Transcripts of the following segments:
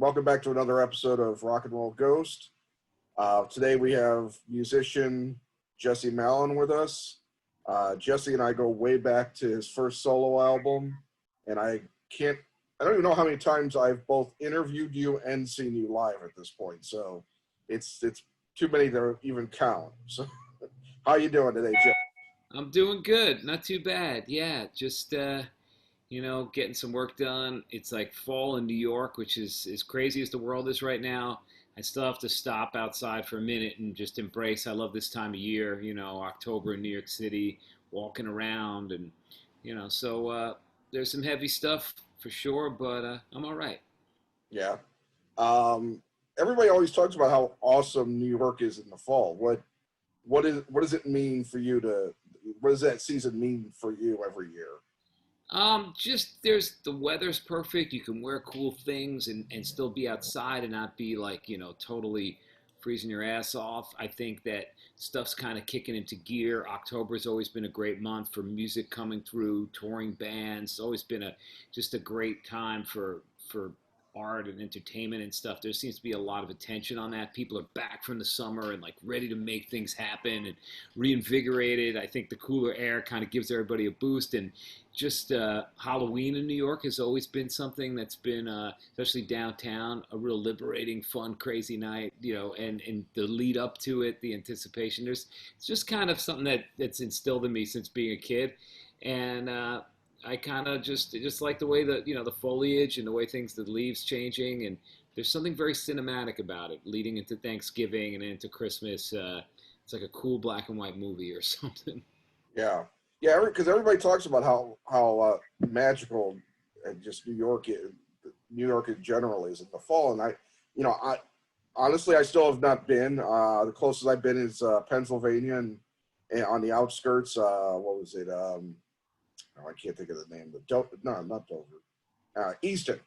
welcome back to another episode of Rock and Roll Ghost. Today we have musician Jesse Malin with us. Jesse and I go way back to his first solo album, and I don't even know how many times I've both interviewed you and seen you live at this point. So it's too many to even count. So how you doing today, Jesse? I'm doing good, not too bad. Yeah, just getting some work done. It's like fall in New York, which is as crazy as the world is right now. I still have to stop outside for a minute and just embrace. I love this time of year, October in New York City, walking around, and there's some heavy stuff for sure, but I'm all right. Yeah. Everybody always talks about how awesome New York is in the fall. What does it mean for you what does that season mean for you every year? Just there's the weather's perfect. You can wear cool things and still be outside and not be like, totally freezing your ass off. I think that stuff's kind of kicking into gear. October's always been a great month for music coming through, touring bands. It's always been just a great time for art and entertainment and stuff. There seems to be a lot of attention on that. People are back from the summer and like ready to make things happen and reinvigorated. I think the cooler air kind of gives everybody a boost, and just Halloween in New York has always been something that's been, especially downtown, a real liberating, fun, crazy night, and the lead up to it, the anticipation. It's just kind of something that's instilled in me since being a kid. And I kind of just like the way that, the foliage and the way the leaves changing. And there's something very cinematic about it leading into Thanksgiving and into Christmas. It's like a cool black and white movie or something. Yeah. Yeah, because everybody talks about how magical and just New York in general is in the fall, and I honestly I still have not been. The closest I've been is Pennsylvania and on the outskirts. What was it? I can't think of the name. No, not Dover. Easton,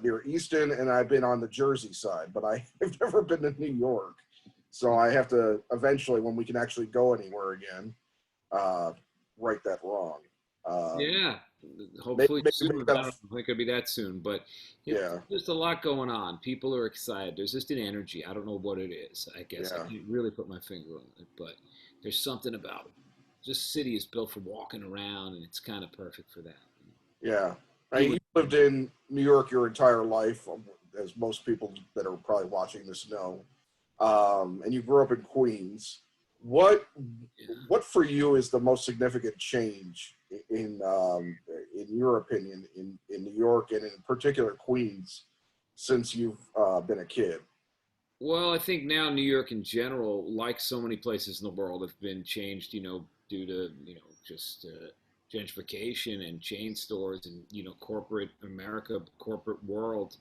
near Easton, and I've been on the Jersey side, but I've never been to New York. So I have to eventually, when we can actually go anywhere again, right that wrong. Yeah, hopefully soon. I don't know if it could be that soon, but yeah, there's a lot going on. People are excited. There's just an energy. I don't know what it is. I guess I can't really put my finger on it, but there's something about it. Just city is built for walking around, and it's kind of perfect for that. Yeah. You lived in New York your entire life, as most people that are probably watching this know, and you grew up in Queens. What for you is the most significant change in your opinion in New York and in particular Queens since you've been a kid? Well, I think now New York in general, like so many places in the world, have been changed, due to, just gentrification and chain stores and, corporate America, corporate world.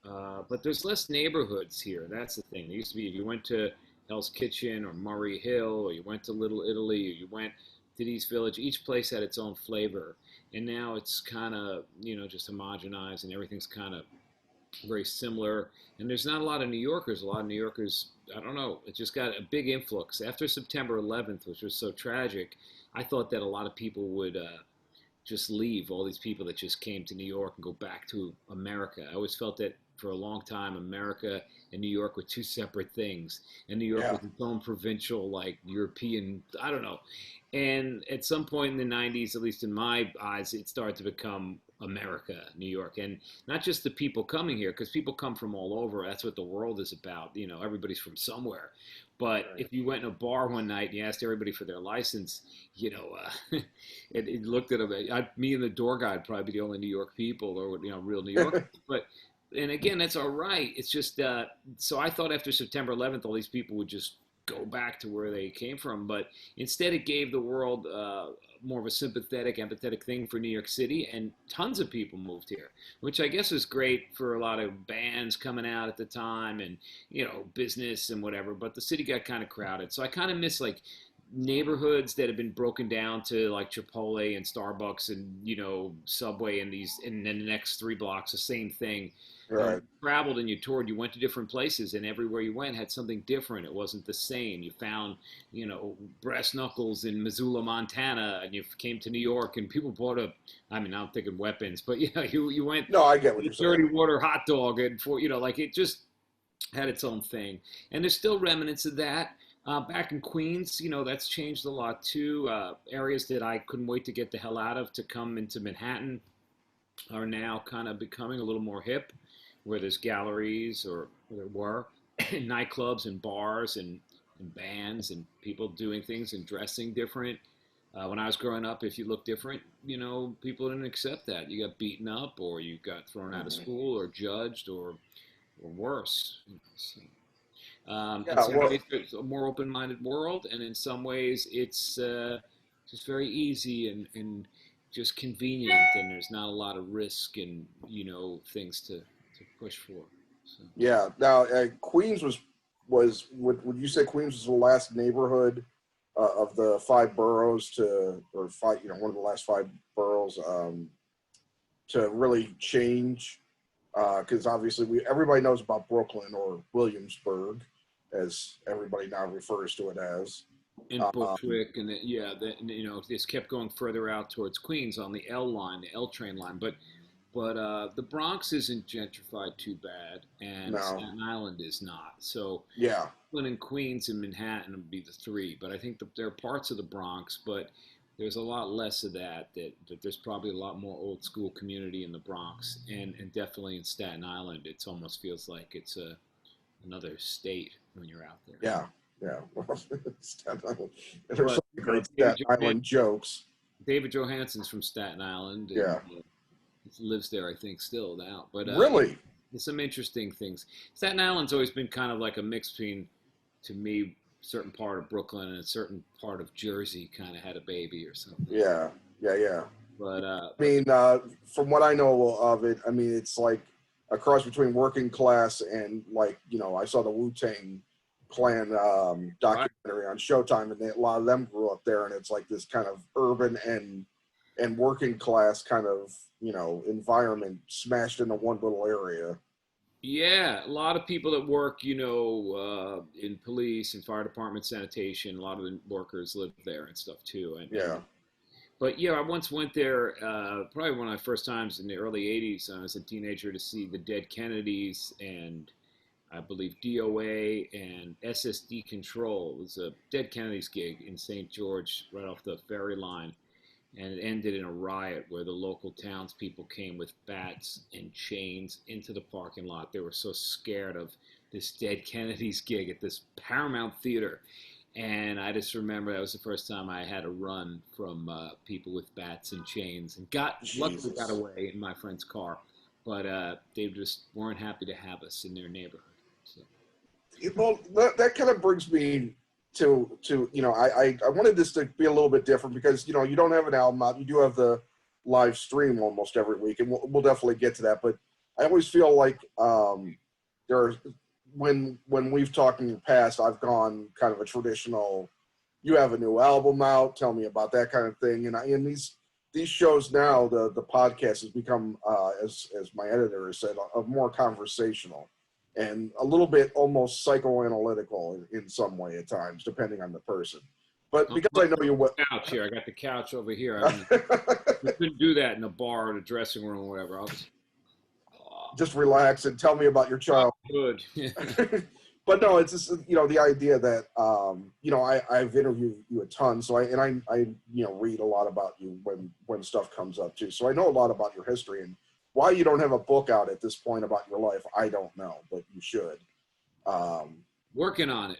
But there's less neighborhoods here. That's the thing. There used to be, if you went to Hell's Kitchen or Murray Hill, or you went to Little Italy, or you went to East Village, each place had its own flavor. And now it's kind of, just homogenized, and everything's kind of very similar. And there's not a lot of New Yorkers. A lot of New Yorkers, I don't know, it just got a big influx. After September 11th, which was so tragic, I thought that a lot of people would just leave, all these people that just came to New York and go back to America. I always felt that for a long time, America and New York were two separate things. And New York was its own provincial, like European, I don't know. And at some point in the 90s, at least in my eyes, it started to become America, New York. And not just the people coming here, because people come from all over. That's what the world is about. Everybody's from somewhere. But if you went in a bar one night and you asked everybody for their license, it looked at them. Me and the door guy would probably be the only New York people, or real New York. And again, that's all right. It's just so I thought after September 11th, all these people would just go back to where they came from. But instead, it gave the world more of a sympathetic, empathetic thing for New York City, and tons of people moved here, which I guess is great for a lot of bands coming out at the time and, business and whatever. But the city got kind of crowded. So I kind of miss like neighborhoods that have been broken down to like Chipotle and Starbucks and, Subway and then the next 3 blocks, the same thing. Right. You traveled and you toured, you went to different places, and everywhere you went had something different. It wasn't the same. You found, brass knuckles in Missoula, Montana, and you came to New York, and people bought a. I mean, I'm thinking weapons, but you went No, I get what to you're a saying. dirty water hot dog, and like it just had its own thing. And there's still remnants of that. Back in Queens, that's changed a lot too. Areas that I couldn't wait to get the hell out of to come into Manhattan are now kind of becoming a little more hip, where there's galleries or there were nightclubs and bars and bands and people doing things and dressing different. When I was growing up, if you looked different, people didn't accept that. You got beaten up or you got thrown out of school or judged or worse. So, in Yeah, some well, ways, it's a more open-minded world, and in some ways, it's just very easy and just convenient, and there's not a lot of risk and things to push for. So. yeah. Now, Queens would you say Queens was the last neighborhood of the five boroughs or five, one of the last five boroughs to really change? Because obviously everybody knows about Brooklyn or Williamsburg, as everybody now refers to it as. And Bushwick, and this kept going further out towards Queens on the L line, the L train line. But the Bronx isn't gentrified too bad, and No. Staten Island is not. So Yeah. Brooklyn and Queens and Manhattan would be the three. But I think there are parts of the Bronx, but there's a lot less of that there's probably a lot more old school community in the Bronx, and definitely in Staten Island. It almost feels like it's another state when you're out there. Yeah. Yeah. Staten Island. And there's so But many great David Staten Island jokes. Johansen's from Staten Island, and Yeah. lives there, I think, still now. But Really? there's some interesting things. Staten Island's always been kind of like a mix between, to me, certain part of Brooklyn and a certain part of Jersey kind of had a baby or something. Yeah. Yeah. Yeah. But I mean, from what I know of it, I mean, it's like a cross between working class and I saw the Wu-Tang Clan documentary on Showtime, and a lot of them grew up there, and it's like this kind of urban and working class kind of environment smashed into one little area. yeah, a lot of people that work, in police and fire department, sanitation, a lot of the workers live there and stuff too. Yeah. But yeah, I once went there, probably one of my first times in the early 80s. I was a teenager to see the Dead Kennedys and I believe DOA and SSD Control. It was a Dead Kennedys gig in St. George right off the ferry line. And it ended in a riot where the local townspeople came with bats and chains into the parking lot. They were so scared of this Dead Kennedys gig at this Paramount Theater. And I just remember that was the first time I had to run from people with bats and chains, and luckily got away in my friend's car, but they just weren't happy to have us in their neighborhood. So. Well, that kind of brings me to I wanted this to be a little bit different because you don't have an album out, you do have the live stream almost every week, and we'll definitely get to that. But I always feel like there's when we've talked in the past, I've gone kind of a traditional, you have a new album out, tell me about that kind of thing. And these shows now, the podcast has become, as my editor has said, more conversational and a little bit almost psychoanalytical in some way at times, depending on the person. But because I know you well, couch here, I got the couch over here. I mean, we couldn't do that in a bar or a dressing room or whatever. I'll just relax and tell me about your child. Good. But no, it's just the idea that I've interviewed you a ton, so I read a lot about you when stuff comes up too. So I know a lot about your history, and why you don't have a book out at this point about your life, I don't know, but you should. Working on it.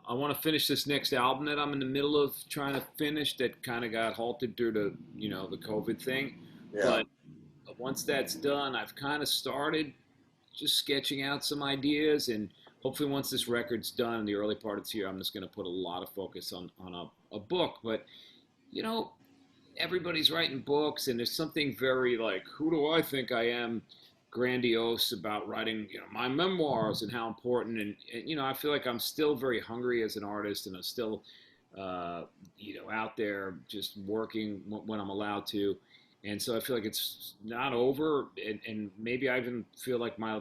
I want to finish this next album that I'm in the middle of trying to finish that kind of got halted due to the COVID thing. Yeah. But once that's done, I've kind of started just sketching out some ideas, and hopefully once this record's done in the early part of this year, I'm just going to put a lot of focus on a book. But everybody's writing books, and there's something very like, who do I think I am, grandiose about writing my memoirs and how important, and I feel like I'm still very hungry as an artist, and I'm still out there just working when I'm allowed to. And so I feel like it's not over, and maybe I even feel like my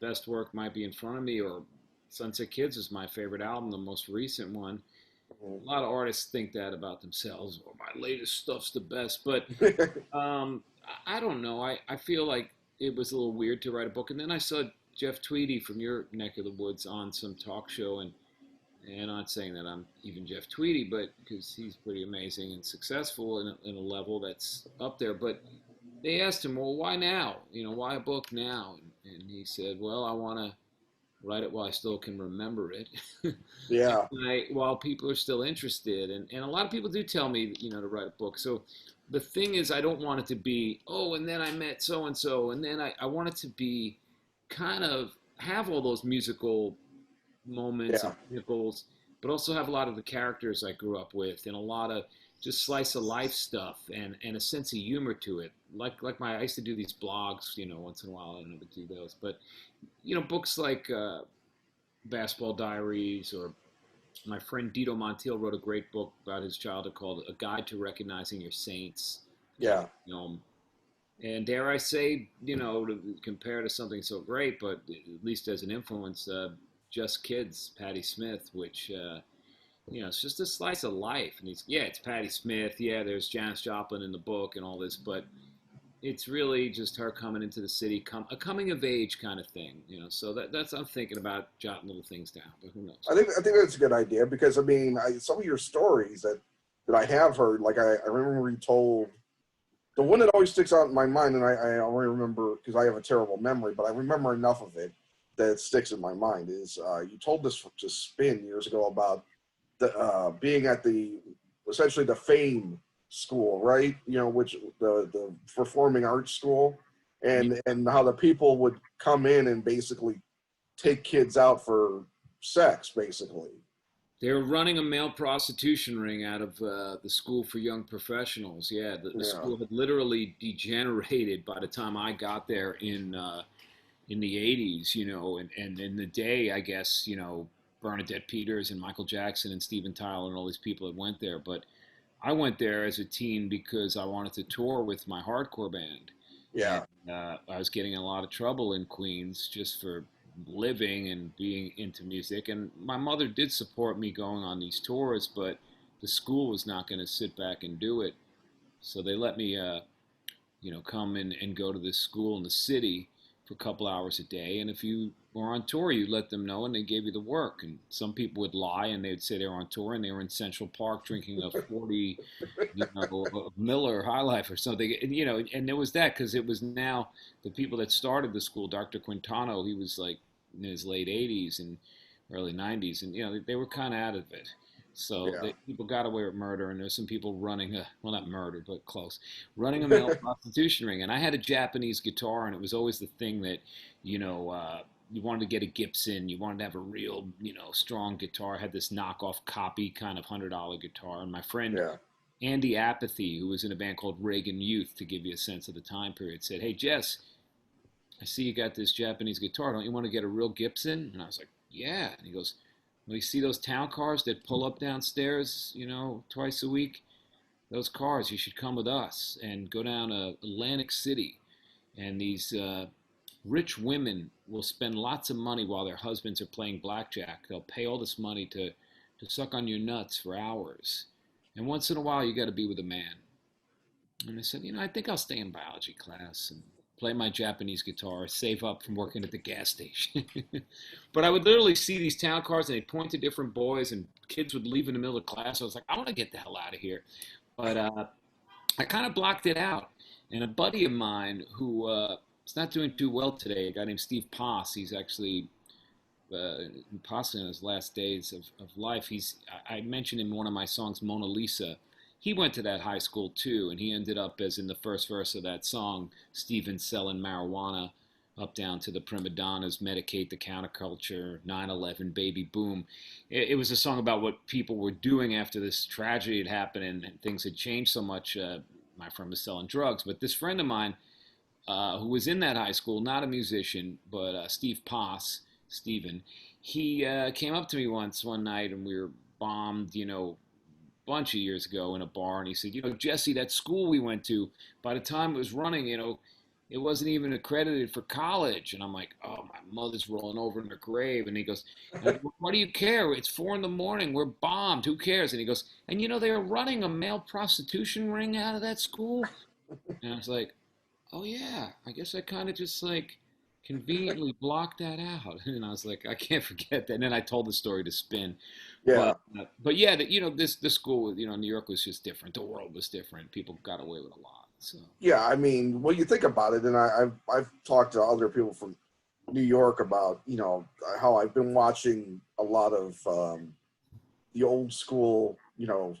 best work might be in front of me. Or Sunset Kids is my favorite album, the most recent one. A lot of artists think that about themselves. Or my latest stuff's the best, but I don't know. I feel like it was a little weird to write a book, and then I saw Jeff Tweedy from your neck of the woods on some talk show, and I'm not saying that I'm even Jeff Tweedy, but because he's pretty amazing and successful in a level that's up there. But they asked him, well, why now? Why a book now? And he said, well, I want to write it while I still can remember it. Yeah. While people are still interested. And a lot of people do tell me, to write a book. So the thing is, I don't want it to be, oh, and then I met so-and-so. And then I want it to be kind of have all those musical moments Yeah. and vehicles, but also have a lot of the characters I grew up with and a lot of just slice of life stuff and a sense of humor to it. I used to do these blogs, once in a while. I don't ever do those, but books like Basketball Diaries, or my friend Dito Montiel wrote a great book about his childhood called A Guide to Recognizing Your Saints. Yeah. And dare I say, to compare to something so great, but at least as an influence, Just Kids, Patti Smith, which, it's just a slice of life. And it's Patti Smith. Yeah, there's Janis Joplin in the book and all this, but it's really just her coming into the city, a coming of age kind of thing, So that's I'm thinking about jotting little things down, but who knows? I think that's a good idea because some of your stories that I have heard, like I remember you told the one that always sticks out in my mind, and I only remember because I have a terrible memory, but I remember enough of it that it sticks in my mind. Is you told this to Spin years ago about the being at essentially the Fame school, right? Which the performing arts school, and how the people would come in and basically take kids out for sex, basically. They were running a male prostitution ring out of the school for young professionals. Yeah, the school had literally degenerated by the time I got there in the 80s, and in the day, I guess, Bernadette Peters and Michael Jackson and Steven Tyler and all these people that went there. But I went there as a teen because I wanted to tour with my hardcore band. Yeah. And I was getting in a lot of trouble in Queens just for living and being into music. And my mother did support me going on these tours, but the school was not going to sit back and do it. So they let me, come in and go to this school in the city for a couple hours a day. And if you were on tour, you let them know and they gave you the work. And some people would lie and they'd say they were on tour and they were in Central Park drinking a 40, Miller High Life or something. And there was that because it was now the people that started the school, Dr. Quintano, he was like in his late 80s and early 90s. And, they were kind of out of it. So people got away with murder, and there's some people running not murder, but close, running a male prostitution ring. And I had a Japanese guitar, and it was always the thing that, you wanted to get a Gibson, you wanted to have a real, strong guitar. I had this knockoff copy kind of $100 guitar. And my friend Andy Apathy, who was in a band called Reagan Youth, to give you a sense of the time period, said, "Hey, Jess, I see you got this Japanese guitar. Don't you want to get a real Gibson?" And I was like, "Yeah." And he goes, "Well, you see those town cars that pull up downstairs, twice a week? Those cars, you should come with us and go down to Atlantic City. And these rich women will spend lots of money while their husbands are playing blackjack. They'll pay all this money to suck on your nuts for hours. And once in a while, you got to be with a man." And I said, I think I'll stay in biology class and play my Japanese guitar, save up from working at the gas station. But I would literally see these town cars and they'd point to different boys and kids would leave in the middle of class. I was like, I want to get the hell out of here. But I kind of blocked it out. And a buddy of mine who is not doing too well today, a guy named Steve Poss, he's actually possibly in his last days of life. I mentioned in one of my songs, Mona Lisa. He went to that high school too, and he ended up as in the first verse of that song, Steven selling marijuana up down to the prima donnas, medicate the counterculture, 9/11, baby boom. It was a song about what people were doing after this tragedy had happened and things had changed so much. My friend was selling drugs, but this friend of mine who was in that high school, not a musician, but Steve Poss, Steven, he came up to me one night and we were bombed, bunch of years ago in a bar, and he said, Jesse, that school we went to, by the time it was running, it wasn't even accredited for college. And I'm like, oh, my mother's rolling over in her grave. And he goes, what do you care? It's 4 a.m. We're bombed. Who cares? And he goes, and they were running a male prostitution ring out of that school. And I was like, oh yeah, I guess I kind of just like conveniently blocked that out. And I was like, I can't forget that. And then I told the story to Spin, Yeah. but yeah, this school, New York was just different. The world was different. People got away with a lot. So Yeah, I mean, well, you think about it, and I've talked to other people from New York about how I've been watching a lot of the old school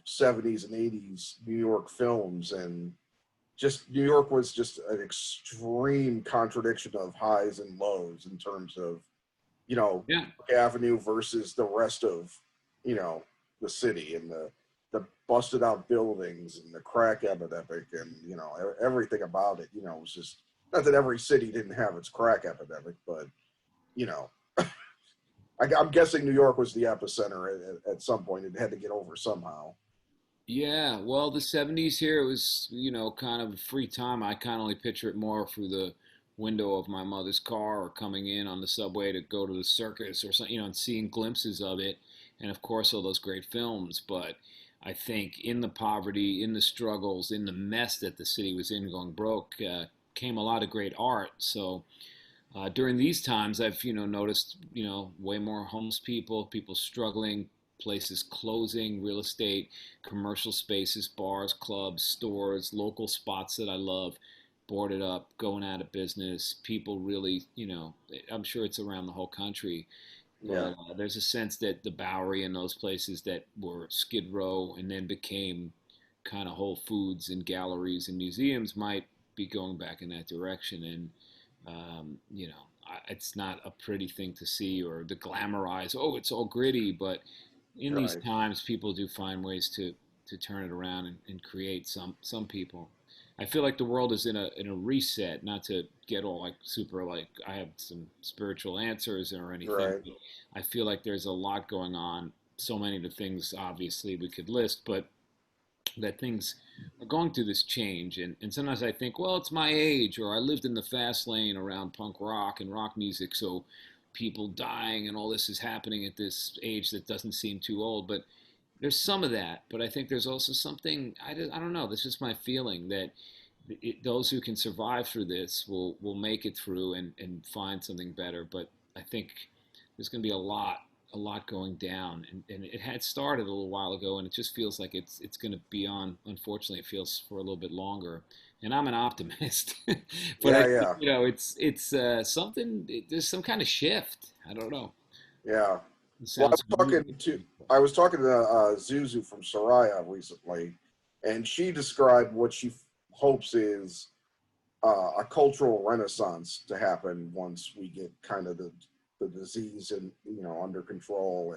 70s and 80s New York films, and just New York was just an extreme contradiction of highs and lows in terms of yeah, Park Avenue versus the rest of the city, and the busted out buildings and the crack epidemic, and everything about it was just, not that every city didn't have its crack epidemic, but you know I'm guessing New York was the epicenter at some point. It had to get over somehow. yeah. Well, the '70s here, it was kind of a free time. I kind of only picture it more through the window of my mother's car, or coming in on the subway to go to the circus or something, and seeing glimpses of it, and of course all those great films. But I think in the poverty, in the struggles, in the mess that the city was in, going broke, came a lot of great art. So during these times, I've noticed way more homeless people, people struggling, places closing, real estate, commercial spaces, bars, clubs, stores, local spots that I love, boarded up, going out of business. People really, I'm sure it's around the whole country, Yeah, but there's a sense that the Bowery and those places that were Skid Row and then became kind of Whole Foods and galleries and museums might be going back in that direction. And it's not a pretty thing to see, or the glamorize. Oh, it's all gritty, but in these right. times, people do find ways to turn it around and create some people. I feel like the world is in a reset. Not to get all like super like I have some spiritual answers or anything, Right. but I feel like there's a lot going on. So many of the things obviously we could list, but that things are going through this change. And sometimes I think, well, it's my age, or I lived in the fast lane around punk rock and rock music, so people dying and all this is happening at this age that doesn't seem too old. But there's some of that, but I think there's also something, I don't know, this is my feeling that those who can survive through this will make it through and find something better. But I think there's going to be a lot going down, and it had started a little while ago, and it just feels like it's going to be on. Unfortunately, it feels for a little bit longer. And I'm an optimist, but I Yeah, think yeah, it's something. There's some kind of shift. I don't know. yeah. It Well, sounds weird. I was talking to Zuzu from Soraya recently, and she described what she hopes is a cultural renaissance to happen once we get kind of the disease and under control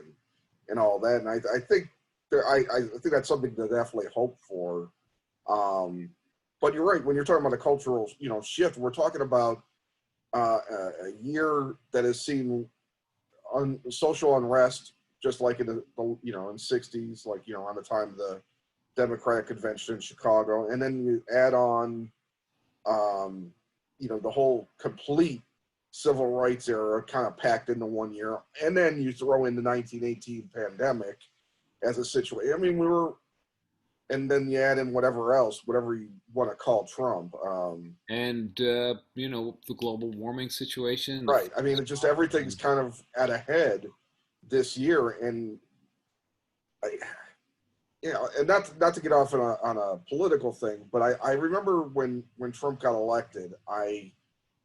and all that. And I think I think that's something to definitely hope for. Um, but you're right, when you're talking about a cultural shift, we're talking about a year that has seen social unrest, just like in the in '60s, like around the time of the Democratic convention in Chicago, and then you add on um, the whole complete civil rights era kind of packed into one year, and then you throw in the 1918 pandemic as a situation. I mean, and then you add in whatever else, whatever you want to call Trump. And the global warming situation. Right. I mean, it's just everything's kind of at a head this year, and I, and not to get off on a political thing, but I remember when Trump got elected, I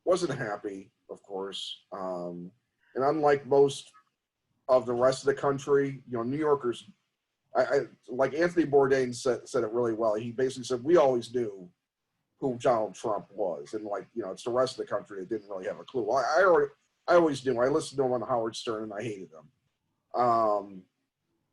wasn't happy, of course, and unlike most of the rest of the country, New Yorkers, I like Anthony Bourdain said it really well. He basically said we always knew who Donald Trump was, and it's the rest of the country that didn't really have a clue. Well, I always knew. I listened to him on Howard Stern, and I hated him.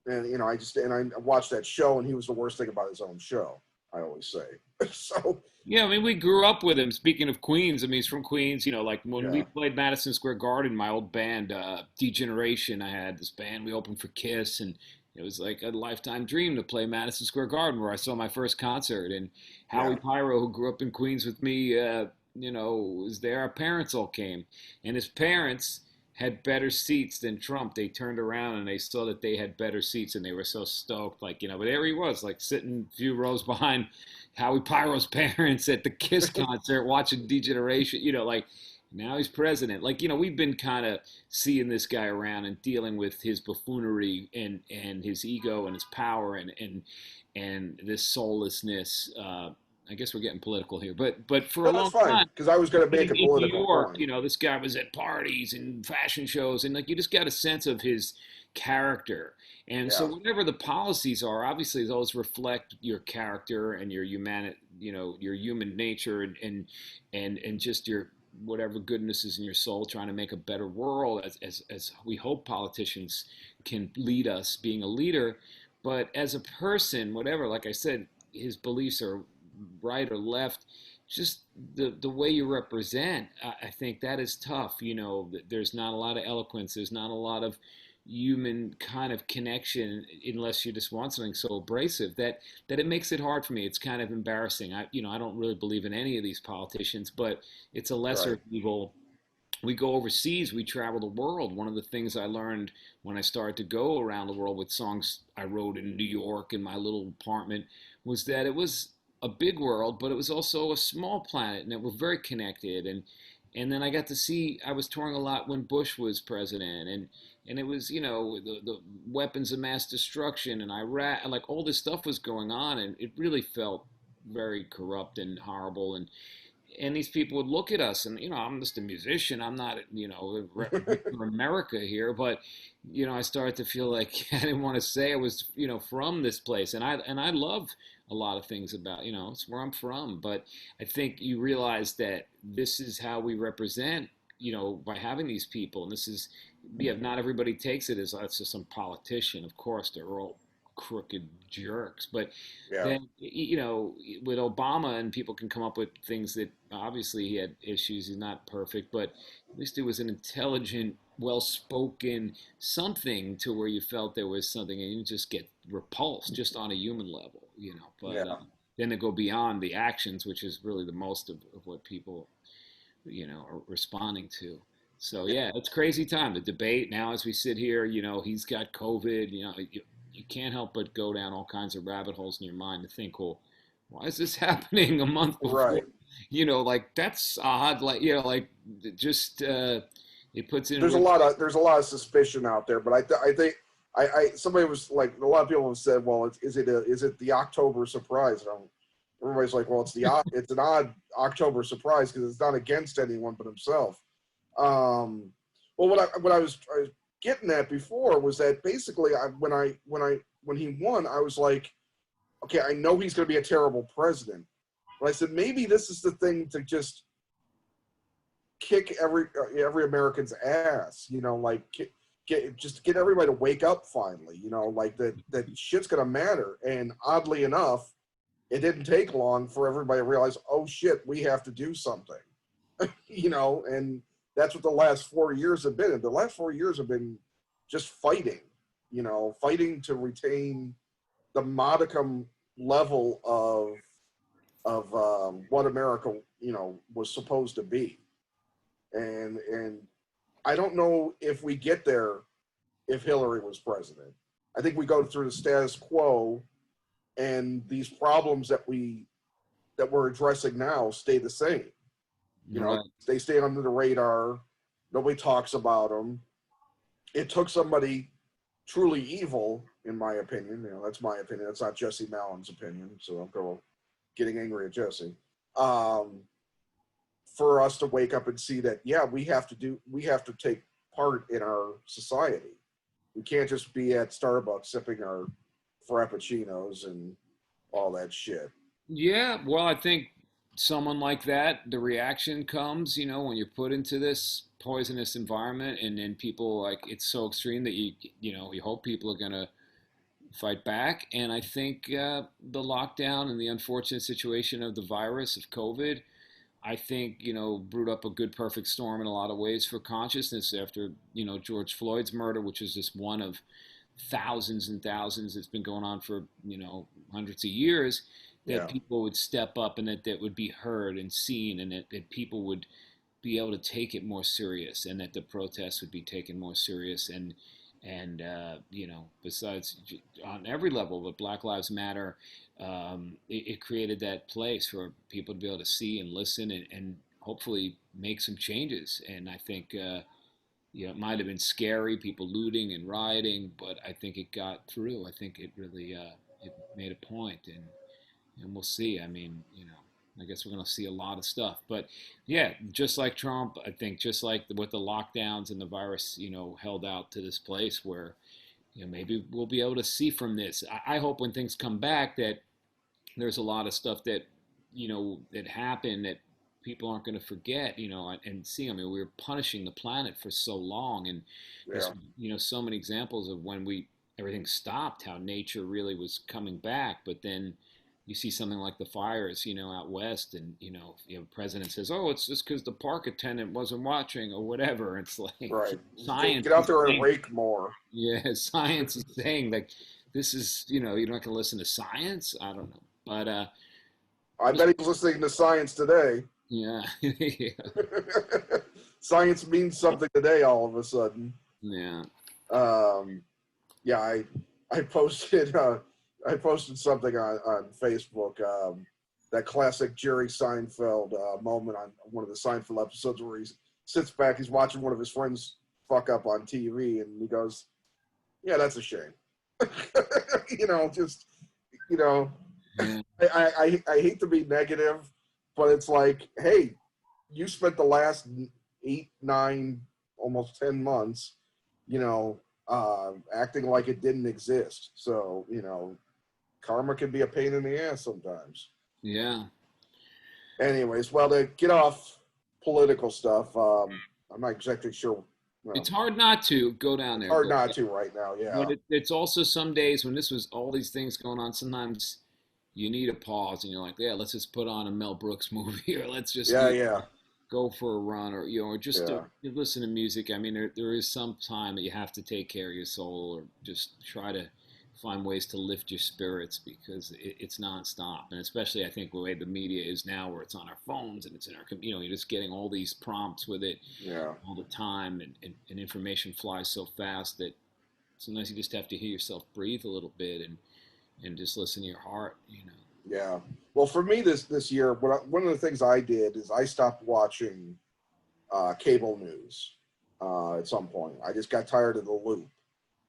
And I watched that show, and he was the worst thing about his own show. I always say. So Yeah, I mean, we grew up with him. Speaking of Queens, I mean, he's from Queens. Like when we yeah, played Madison Square Garden, my old band, Degeneration, I had this band. We opened for Kiss, and it was like a lifetime dream to play Madison Square Garden, where I saw my first concert. And Howie Yeah. Pyro, who grew up in Queens with me, was there. Our parents all came, and his parents had better seats than Trump. They turned around and they saw that they had better seats, and they were so stoked. Like, but there he was, like sitting a few rows behind Howie Pyro's parents at the Kiss concert, watching Degeneration. Like now he's president. Like, we've been kind of seeing this guy around and dealing with his buffoonery and his ego and his power and this soullessness. I guess we're getting political here, but for No, a that's long fine time because I was going to make a in New political York, point. this guy was at parties and fashion shows, and like you just got a sense of his character. And so Yeah. whatever the policies are, obviously those reflect your character and your your human nature and just your whatever goodness is in your soul, trying to make a better world as we hope politicians can lead us being a leader. But as a person, whatever, like I said, his beliefs are right or left, just the way you represent, I think that is tough. There's not a lot of eloquence. There's not a lot of human kind of connection unless you just want something so abrasive that it makes it hard for me. It's kind of embarrassing. I don't really believe in any of these politicians, but it's a lesser Right. evil. We go overseas, we travel the world. One of the things I learned when I started to go around the world with songs I wrote in New York in my little apartment was that it was a big world, but it was also a small planet, and that we're very connected. And then I got to see. I was touring a lot when Bush was president, and it was the weapons of mass destruction and Iraq, like all this stuff was going on, and it really felt very corrupt and horrible. And these people would look at us, and I'm just a musician. I'm not for America here, but I started to feel like I didn't want to say I was from this place, and I love a lot of things about it's where I'm from. But I think you realize that this is how we represent by having these people, and this is not everybody takes it as it's just some politician. Of course, they're all crooked jerks, but Yeah. then with Obama, and people can come up with things that obviously he had issues, he's not perfect, but at least it was an intelligent, well-spoken something to where you felt there was something, and you just get repulsed just on a human level. But Yeah. then to go beyond the actions, which is really the most of what people are responding to. So Yeah. yeah, it's crazy time. The debate now, as we sit here, he's got COVID. You can't help but go down all kinds of rabbit holes in your mind to think, well, why is this happening a month before? Right. Like that's odd. Like like just it puts in. There's a lot of suspicion out there, but I think somebody was like, a lot of people have said, well, is it the October surprise? And everybody's like, well, it's an odd October surprise because it's not against anyone but himself. Well, what I was getting at before was that basically when he won, I was like, okay, I know he's going to be a terrible president, but I said maybe this is the thing to just kick every American's ass, like get everybody to wake up finally, like that shit's going to matter. And oddly enough, it didn't take long for everybody to realize, oh shit, we have to do something, and that's what the last 4 years have been. And the last 4 years have been just fighting, fighting to retain the modicum level of what America, was supposed to be. And I don't know if we get there if Hillary was president. I think we go through the status quo, and these problems that we're addressing now stay the same. Right. They stay under the radar. Nobody talks about them. It took somebody truly evil, in my opinion. That's my opinion. That's not Jesse Malin's opinion. So I'm getting angry at Jesse. For us to wake up and see that, yeah, we have to take part in our society. We can't just be at Starbucks sipping our frappuccinos and all that shit. Yeah, well, I think someone like that, the reaction comes, when you're put into this poisonous environment, and then people like it's so extreme that you hope people are gonna fight back. And I think the lockdown and the unfortunate situation of the virus of COVID, I think brewed up a good perfect storm in a lot of ways for consciousness after George Floyd's murder, which is just one of thousands and thousands, it's been going on for, hundreds of years, that Yeah. people would step up and that would be heard and seen, and that people would be able to take it more serious, and that the protests would be taken more serious, and besides, on every level, with Black Lives Matter, it created that place for people to be able to see and listen, and hopefully make some changes. And I think it might have been scary, people looting and rioting, but I think it got through. I think it really it made a point, and we'll see. I mean, I guess we're going to see a lot of stuff. But yeah, just like Trump, I think just like with the lockdowns and the virus, held out to this place where, maybe we'll be able to see from this. I hope when things come back that there's a lot of stuff that, that happened that people aren't going to forget, and see. I mean, we were punishing the planet for so long, and Yeah. there's, so many examples of when everything stopped, how nature really was coming back. But then you see something like the fires, out west, and if you have a president says, "Oh, it's just because the park attendant wasn't watching," or whatever. It's like Right. science Get out is there and saying, rake more. yeah, science is saying like this is, you're not going to listen to science. I don't know, but I bet he's listening to science today. yeah, yeah, Science means something today all of a sudden. yeah. Um, yeah, I posted something on Facebook, that classic Jerry Seinfeld moment on one of the Seinfeld episodes where he sits back, he's watching one of his friends fuck up on TV, and he goes, "Yeah, that's a shame." Just Yeah. I hate to be negative, but it's like, hey, you spent the last 8, 9, almost 10 months, acting like it didn't exist. So, karma can be a pain in the ass sometimes. Yeah. Anyways, well, to get off political stuff, I'm not exactly sure. Well, It's hard not to go down there. hard not to right now, yeah. But it's also some days when this was all these things going on, sometimes you need a pause and you're like, yeah, let's just put on a Mel Brooks movie, or let's just Yeah. go for a run, or or just Yeah. to listen to music. I mean, there is some time that you have to take care of your soul, or just try to find ways to lift your spirits, because it's nonstop. And especially, I think, the way the media is now, where it's on our phones and it's in our, you're just getting all these prompts with it Yeah. all the time, and information flies so fast that sometimes you just have to hear yourself breathe a little bit, and just listen to your heart. Yeah. Well, for me this year, one of the things I did is I stopped watching cable news at some point. I just got tired of the loop.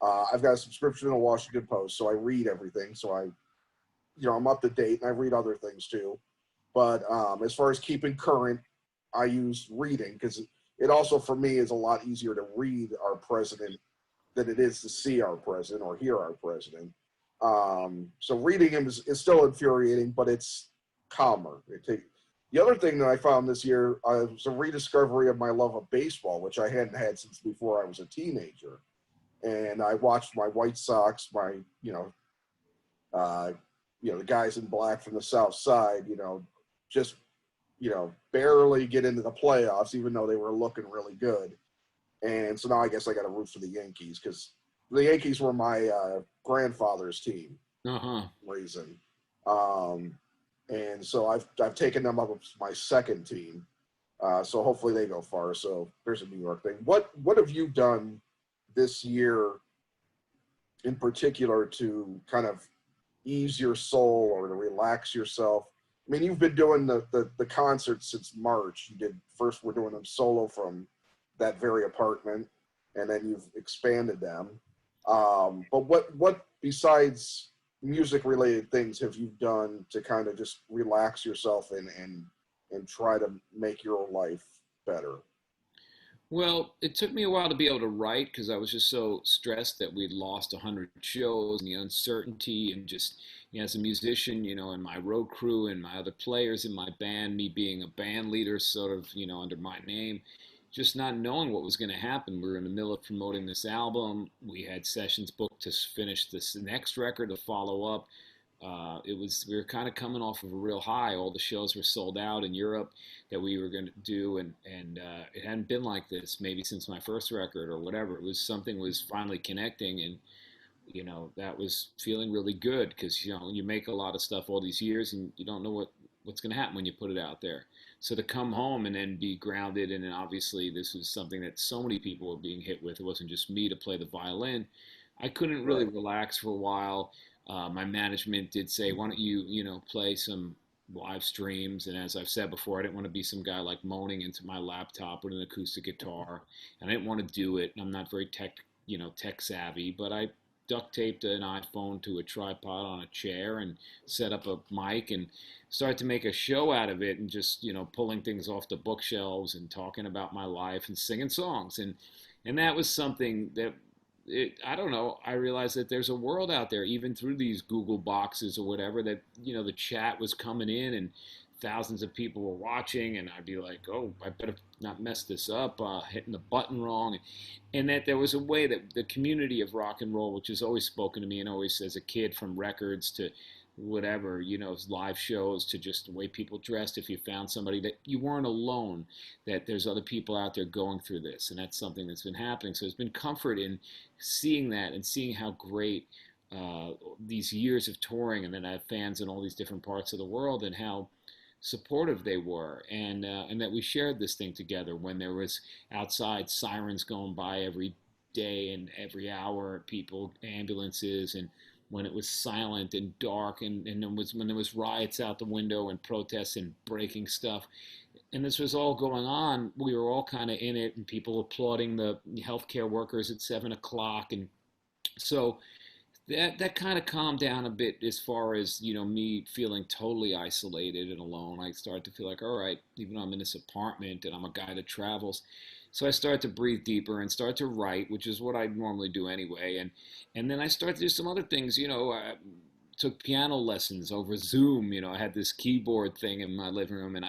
I've got a subscription to the Washington Post, so I read everything. So I'm up to date, and I read other things too. But as far as keeping current, I use reading, because it also, for me, is a lot easier to read our president than it is to see our president or hear our president. So reading him is still infuriating, but it's calmer. The other thing that I found this year was a rediscovery of my love of baseball, which I hadn't had since before I was a teenager. And I watched my White Sox, the guys in black from the South Side, just, barely get into the playoffs, even though they were looking really good. And so now I guess I got to root for the Yankees, because the Yankees were my grandfather's team. Reason. And so I've taken them up as my second team. So hopefully they go far. So there's a New York thing. What have you done this year in particular to kind of ease your soul or to relax yourself? I mean, you've been doing the concerts since March. We're doing them solo from that very apartment, and then you've expanded them. But what besides music related things have you done to kind of just relax yourself and try to make your life better? Well, it took me a while to be able to write, because I was just so stressed that we'd lost 100 shows, and the uncertainty, and just, as a musician, and my road crew and my other players in my band, me being a band leader sort of, under my name, just not knowing what was going to happen. We were in the middle of promoting this album. We had sessions booked to finish this next record to follow up. We were kind of coming off of a real high. All the shows were sold out in Europe that we were going to do, and it hadn't been like this maybe since my first record or whatever. Something was finally connecting, and that was feeling really good because, you make a lot of stuff all these years and you don't know what's going to happen when you put it out there. So to come home and then be grounded, and then obviously this was something that so many people were being hit with. It wasn't just me to play the violin. I couldn't really Right. relax for a while. My management did say, "Why don't you, play some live streams?" And as I've said before, I didn't want to be some guy like moaning into my laptop with an acoustic guitar, and I didn't want to do it. I'm not very tech savvy, but I duct taped an iPhone to a tripod on a chair and set up a mic and started to make a show out of it, and just pulling things off the bookshelves and talking about my life and singing songs. And that was something that I don't know. I realized that there's a world out there, even through these Google boxes or whatever, that the chat was coming in and thousands of people were watching, and I'd be like, oh, I better not mess this up, hitting the button wrong, and that there was a way that the community of rock and roll, which has always spoken to me, and always as a kid, from records to whatever, live shows, to just the way people dressed, if you found somebody, that you weren't alone, that there's other people out there going through this, and that's something that's been happening. So there's been comfort in seeing that and seeing how great these years of touring, and then I have fans in all these different parts of the world, and how supportive they were, and that we shared this thing together when there was outside sirens going by every day and every hour, people, ambulances, and when it was silent and dark, and when there was riots out the window and protests and breaking stuff, and this was all going on, we were all kind of in it, and people applauding the healthcare workers at 7 o'clock, and so that kind of calmed down a bit as far as me feeling totally isolated and alone. I started to feel like, all right, even though I'm in this apartment and I'm a guy that travels, so I started to breathe deeper and start to write, which is what I normally do anyway. And then I started to do some other things. I took piano lessons over Zoom. I had this keyboard thing in my living room, and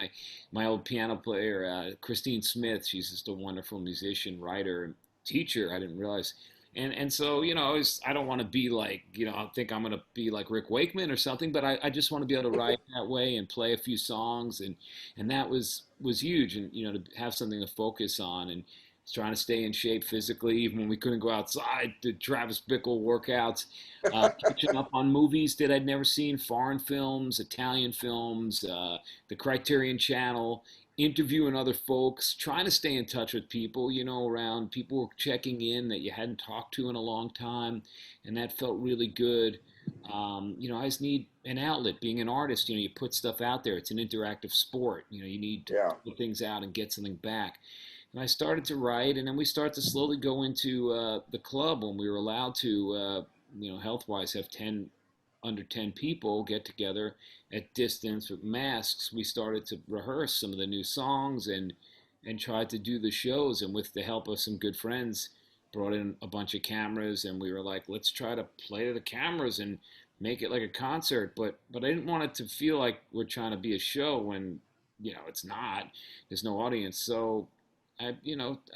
my old piano player, Christine Smith, she's just a wonderful musician, writer, and teacher. I didn't realize. And so, I don't want to be like, I think I'm going to be like Rick Wakeman or something, but I just want to be able to write that way and play a few songs. And that was huge. And, to have something to focus on, and trying to stay in shape physically, even when we couldn't go outside, the Travis Bickle workouts, catching up on movies that I'd never seen, foreign films, Italian films, the Criterion Channel, interviewing other folks, trying to stay in touch with people, around people checking in that you hadn't talked to in a long time, and that felt really good. I just need an outlet. Being an artist, you put stuff out there. It's an interactive sport. You need to Yeah. put things out and get something back. And I started to write, and then we started to slowly go into the club when we were allowed to, health-wise, have 10 under 10 people get together at distance with masks. We started to rehearse some of the new songs and tried to do the shows, and with the help of some good friends, brought in a bunch of cameras, and we were like, let's try to play to the cameras and make it like a concert. But I didn't want it to feel like we're trying to be a show when it's not. There's no audience. So I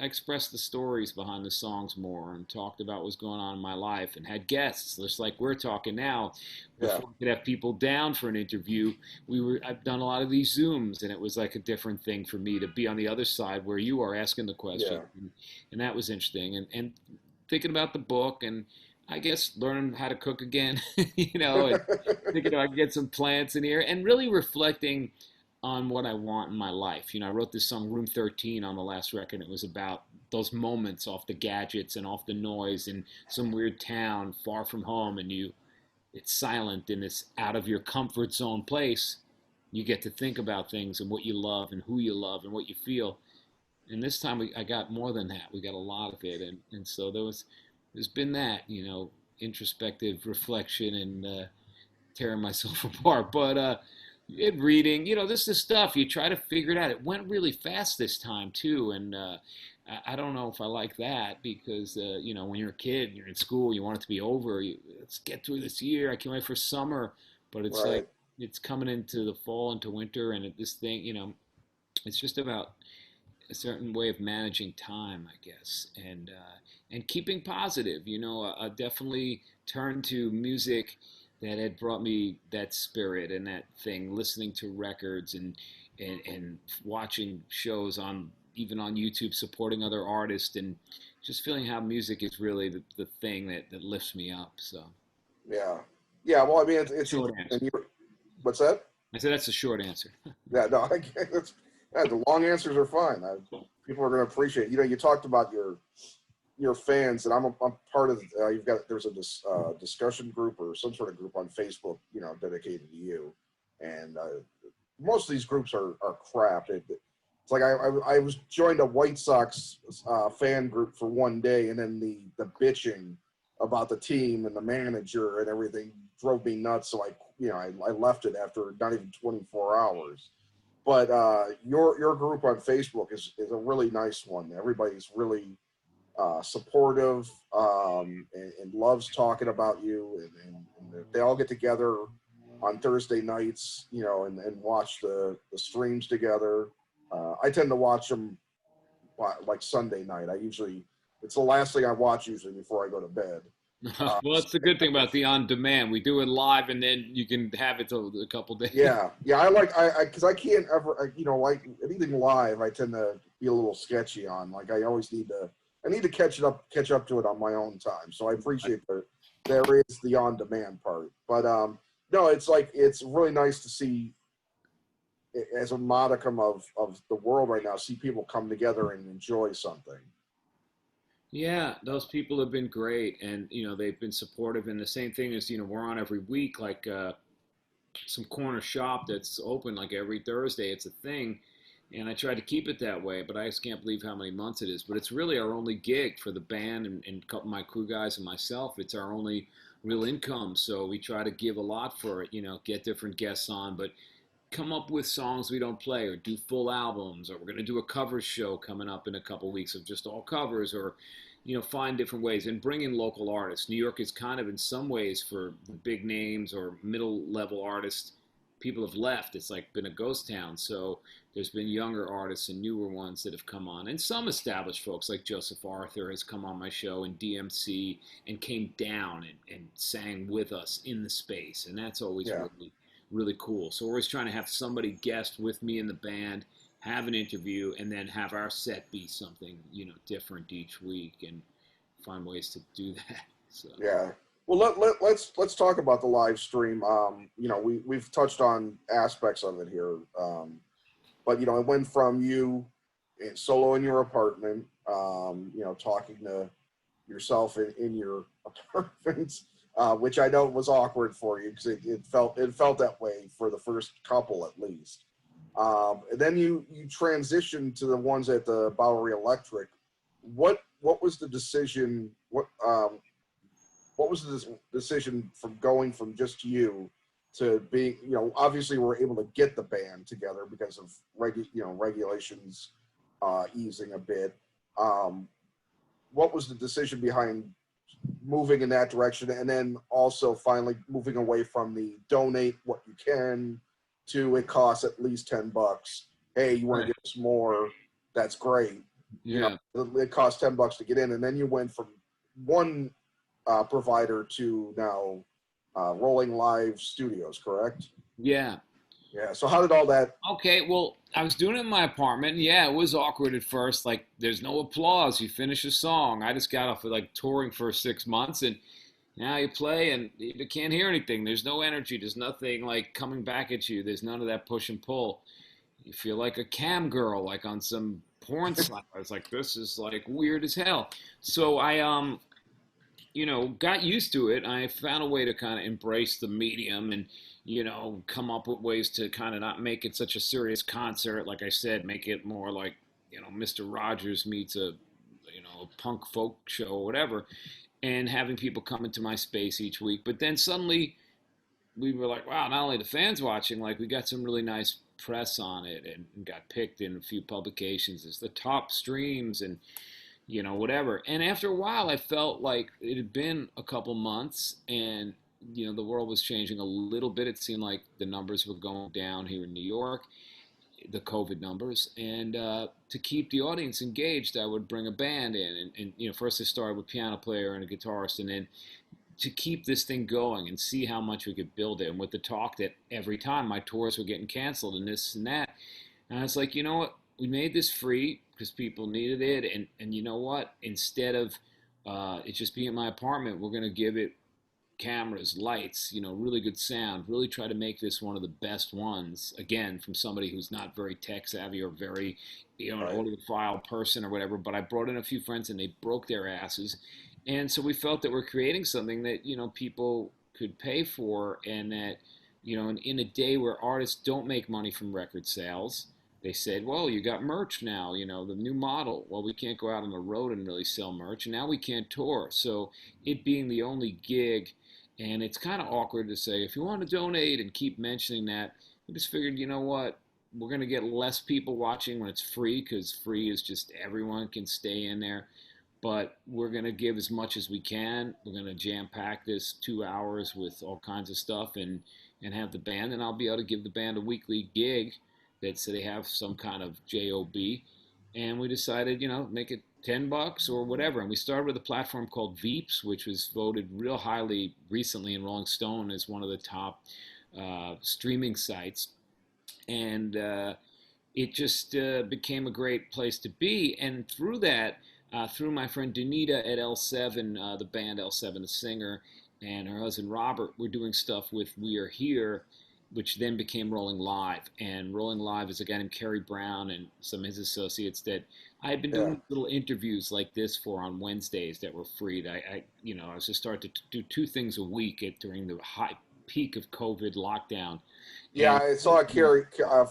expressed the stories behind the songs more, and talked about what's going on in my life, and had guests, just like we're talking now. Yeah. Before we could have people down for an interview, I've done a lot of these Zooms, and it was like a different thing for me to be on the other side where you are asking the question, Yeah. and that was interesting. And thinking about the book, and I guess learning how to cook again, and thinking I could get some plants in here, and really reflecting on what I want in my life. I wrote this song Room 13 on the last record. It was about those moments off the gadgets and off the noise in some weird town far from home, and it's silent in this out of your comfort zone place. You get to think about things and what you love and who you love and what you feel. And this time I got more than that. We got a lot of it, and so there's been that introspective reflection and tearing myself apart. But in reading, this is stuff you try to figure it out. It went really fast this time too, and I don't know if I like that, because when you're a kid, you're in school, you want it to be over. Let's get through this year. I can't wait for summer, but it's like Right. it's coming into the fall, into winter, and this thing, it's just about a certain way of managing time, I guess, and keeping positive. I definitely turned to music that had brought me that spirit and that thing, listening to records and watching shows on even on YouTube, supporting other artists and just feeling how music is really the thing that lifts me up. So, Yeah. Yeah. Well, I mean, short and answer. what's that? I said that's a short answer. Yeah, no, I can't. Yeah, the long answers are fine. People are going to appreciate it. You know, you talked about your fans, and I'm part of. There's a discussion group or some sort of group on Facebook, you know, dedicated to you, and most of these groups are crap. It's like I was joined a White Sox fan group for one day, and then the bitching about the team and the manager and everything drove me nuts. So I left it after not even 24 hours. But your group on Facebook is a really nice one. Everybody's really supportive and loves talking about you, and they all get together on Thursday nights, you know, and watch the streams together. I tend to watch them like Sunday night. It's the last thing I watch usually before I go to bed. Well, that's the good thing about the on demand. We do it live, and then you can have it till a couple days. Yeah, because I can't ever, you know, like anything live, I tend to be a little sketchy on. Like I need to catch up to it on my own time. So I appreciate that there is the on demand part, but no, it's really nice to see as a modicum of the world right now, see people come together and enjoy something. Yeah, those people have been great, and they've been supportive. And the same thing is, we're on every week, like some corner shop that's open like every Thursday. It's a thing, and I try to keep it that way. But I just can't believe how many months it is. But it's really our only gig for the band and a couple of my crew guys and myself. It's our only real income, so we try to give a lot for it. Get different guests on, but come up with songs we don't play or do full albums, or we're going to do a cover show coming up in a couple weeks of just all covers, or find different ways and bring in local artists. New York is kind of in some ways for the big names or middle level artists, people have left. It's like been a ghost town. So there's been younger artists and newer ones that have come on, and some established folks like Joseph Arthur has come on my show, and DMC, and came down and sang with us in the space, and that's always Yeah. really cool. So we're always trying to have somebody guest with me in the band, have an interview, and then have our set be something different each week, and find ways to do that. So Yeah. Well, let's talk about the live stream. We've touched on aspects of it here, but it went from you solo in your apartment, talking to yourself in your apartment, which I know was awkward for you because it felt that way for the first couple at least. And then you transitioned to the ones at the Bowery Electric. What was the decision? What was the decision from going from just you to being, obviously we're able to get the band together because of regulations easing a bit. What was the decision behind moving in that direction, and then also finally moving away from the donate what you can to it costs at least $10? Hey, you want to give us more? That's great. yeah. It costs $10 to get in, and then you went from one provider to now Rolling Live Studios, correct? Yeah. Yeah. So how did all that? Okay, well, I was doing it in my apartment. Yeah, it was awkward at first. Like, there's no applause. You finish a song. I just got off of like touring for 6 months, and now you play and you can't hear anything. There's no energy. There's nothing like coming back at you. There's none of that push and pull. You feel like a cam girl, like on some porn site. I was like, this is like weird as hell. So I got used to it. I found a way to kind of embrace the medium and, come up with ways to kind of not make it such a serious concert. Like I said, make it more like, Mr. Rogers meets a punk folk show or whatever, and having people come into my space each week. But then suddenly we were like, wow, not only the fans watching, like we got some really nice press on it and got picked in a few publications as the top streams and whatever. And after a while, I felt like it had been a couple months and, the world was changing a little bit. It seemed like the numbers were going down here in New York, the COVID numbers. And to keep the audience engaged, I would bring a band in. And first I started with a piano player and a guitarist. And then to keep this thing going and see how much we could build it. And with the talk that every time my tours were getting canceled and this and that. And I was like, you know what? we made this free because people needed it, and you know what? Instead of it just being in my apartment, we're gonna give it cameras, lights, really good sound. Really try to make this one of the best ones. Again, from somebody who's not very tech savvy or very, an Right. audiophile person or whatever. But I brought in a few friends and they broke their asses, and so we felt that we're creating something that people could pay for, and that in a day where artists don't make money from record sales. They said, well, you got merch now, the new model. Well, we can't go out on the road and really sell merch, and now we can't tour. So it being the only gig, and it's kind of awkward to say, if you want to donate and keep mentioning that, we just figured, you know what? We're going to get less people watching when it's free, because free is just everyone can stay in there. But we're going to give as much as we can. We're going to jam pack this 2 hours with all kinds of stuff, and have the band. And I'll be able to give the band a weekly gig that so they have some kind of job. And we decided, make it $10 or whatever. And we started with a platform called Veeps, which was voted real highly recently in Rolling Stone as one of the top streaming sites. And it just became a great place to be. And through that, through my friend Danita at L7, the band L7, the singer, and her husband Robert, we're doing stuff with We Are Here, which then became Rolling Live. And Rolling Live is a guy named Kerry Brown and some of his associates that I had been Yeah. doing little interviews like this for on Wednesdays that were free. I was just starting to do two things a week during the high peak of COVID lockdown. Yeah, And I saw Carrie.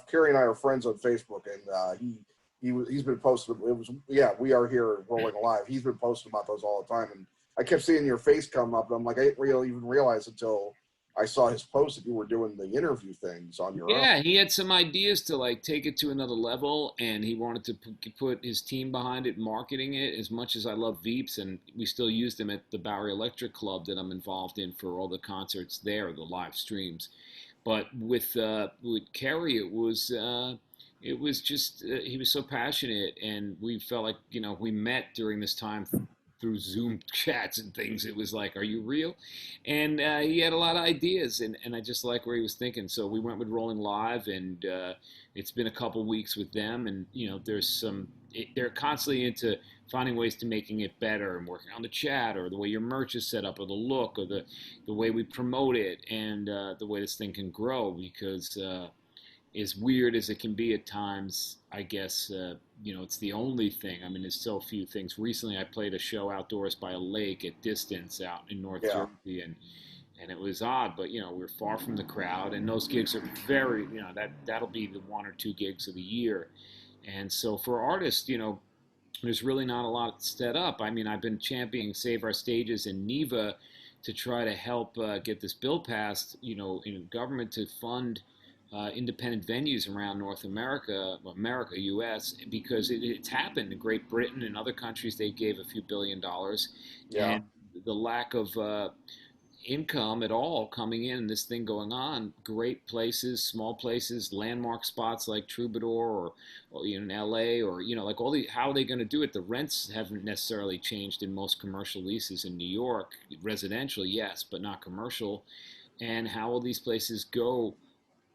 Carrie and I are friends on Facebook, and he's been posting. It was, yeah, We Are Here Rolling Live. He's been posting about those all the time, and I kept seeing your face come up, and I'm like, I didn't really even realize until I saw his post that you were doing the interview things on your own. Yeah, he had some ideas to like take it to another level, and he wanted to put his team behind it, marketing it. As much as I love Veeps, and we still use them at the Bowery Electric Club that I'm involved in for all the concerts there, the live streams. But with Kerry, it was just he was so passionate, and we felt like we met during this time through Zoom chats and things. It was like, are you real? And he had a lot of ideas, and I just like where he was thinking. So we went with Rolling Live, and it's been a couple weeks with them, and there's they're constantly into finding ways to making it better and working on the chat or the way your merch is set up or the look or the way we promote it, and the way this thing can grow, because as weird as it can be at times, I guess, it's the only thing. I mean, there's so few things. Recently, I played a show outdoors by a lake at distance out in North Yeah, Jersey, and it was odd, but we're far from the crowd, and those gigs are very, that'll be the one or two gigs of the year. And so for artists, there's really not a lot set up. I mean, I've been championing Save Our Stages and NEVA to try to help get this bill passed, in government to fund independent venues around North America, U.S., because it's happened in Great Britain and other countries. They gave a few $1 billion, yeah, and the lack of income at all coming in, this thing going on. Great places, small places, landmark spots like Troubadour or in LA, or like all the, how are they going to do it? The rents haven't necessarily changed in most commercial leases in New York. Residential, yes, but not commercial. And how will these places go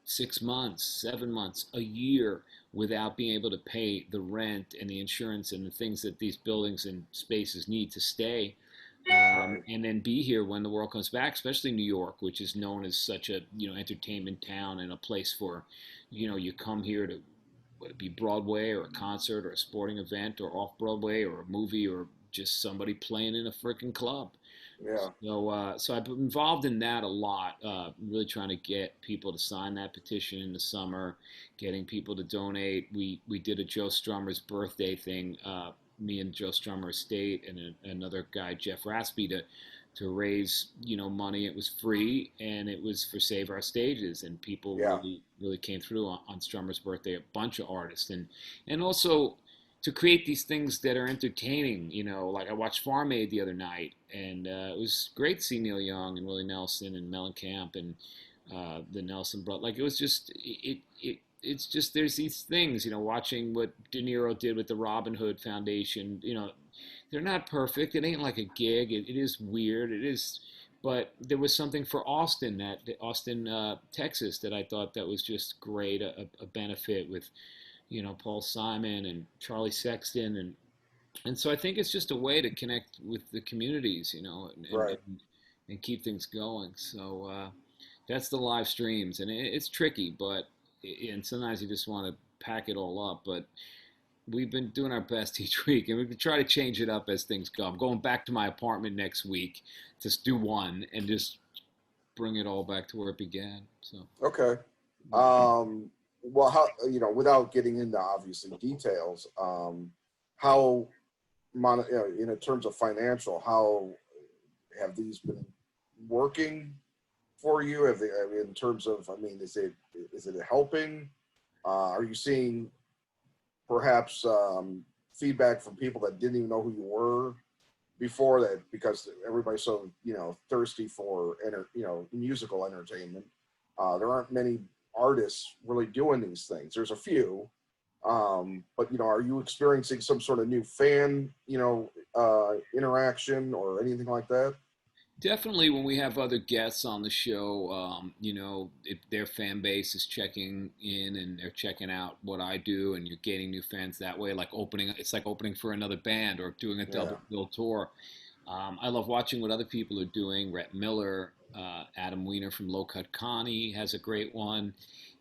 6 months, 7 months, a year without being able to pay the rent and the insurance and the things that these buildings and spaces need to stay, right. and then be here when the world comes back, especially New York, which is known as such a entertainment town and a place for, you come here to, whether it be Broadway or a concert or a sporting event or off Broadway or a movie or just somebody playing in a freaking club. Yeah, So I've been involved in that a lot, really trying to get people to sign that petition in the summer, getting people to donate. We did a Joe Strummer's birthday thing, me and Joe Strummer Estate and another guy, Jeff Raspy, to raise money. It was free, and it was for Save Our Stages, and people yeah, really came through on Strummer's birthday. A bunch of artists, and also to create these things that are entertaining. Like I watched Farm Aid the other night, and it was great to see Neil Young and Willie Nelson and Mellencamp and the Nelson Brothers. Like it was just it's just there's these things. Watching what De Niro did with the Robin Hood Foundation. They're not perfect. It ain't like a gig. It is weird. It is. But there was something for Austin, Texas, that I thought that was just great, a benefit with Paul Simon and Charlie Sexton, and so I think it's just a way to connect with the communities, Right. and keep things going. So that's the live streams, and it's tricky, and sometimes you just want to pack it all up, but we've been doing our best each week, and we can try to change it up as things go. I'm going back to my apartment next week to do one and just bring it all back to where it began. So, Okay. Well, how, without getting into obviously details, how, in terms of financial, how have these been working for you? Have they, I mean, in terms of, is it helping? Are you seeing perhaps feedback from people that didn't even know who you were before that, because everybody's so thirsty for musical entertainment? There aren't many artists really doing these things. There's a few, but are you experiencing some sort of new fan interaction or anything like that? definitely, when we have other guests on the show, if their fan base is checking in and they're checking out what I do, and you're gaining new fans that way, like it's like opening for another band or doing a Yeah. double bill tour. I love watching what other people are doing. Rhett Miller, Adam Weiner from Low Cut Connie has a great one,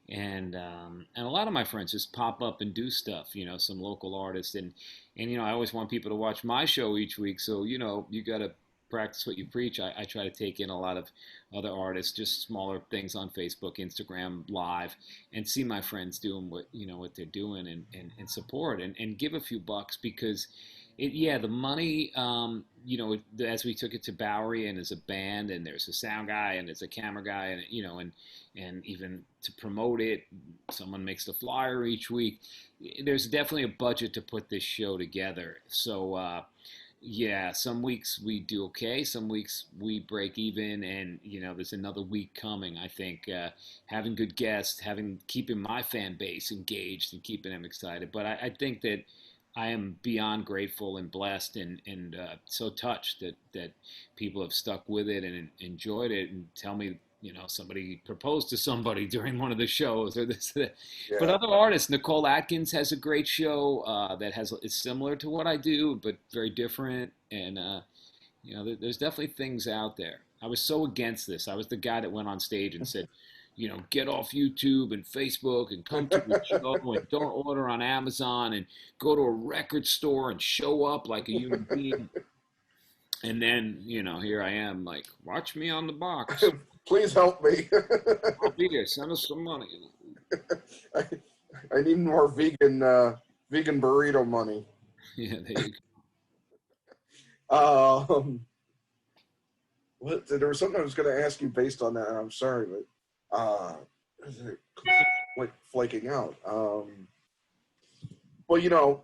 and a lot of my friends just pop up and do stuff. Some local artists, and I always want people to watch my show each week. So you got to practice what you preach. I try to take in a lot of other artists, just smaller things on Facebook, Instagram Live, and see my friends doing what they're doing, and support and give a few bucks, because the money, as we took it to Bowery and as a band, and there's a sound guy and there's a camera guy, and even to promote it, someone makes the flyer each week. There's definitely a budget to put this show together. So, some weeks we do okay. Some weeks we break even, and there's another week coming. I think having good guests, keeping my fan base engaged and keeping them excited. But I think that I am beyond grateful and blessed, and so touched that people have stuck with it and enjoyed it, and tell me, somebody proposed to somebody during one of the shows or this. But Yeah. other artists, Nicole Atkins has a great show that is similar to what I do, but very different. And there's definitely things out there. I was so against this. I was the guy that went on stage and said, get off YouTube and Facebook and come to the show, and don't order on Amazon, and go to a record store and show up like a human being. And then, here I am, like, watch me on the box. Please help me. I'll be there. Send us some money. I, I need more vegan burrito money. Yeah, there you Um, there was something I was going to ask you based on that, and I'm sorry, but it like flaking out. Well,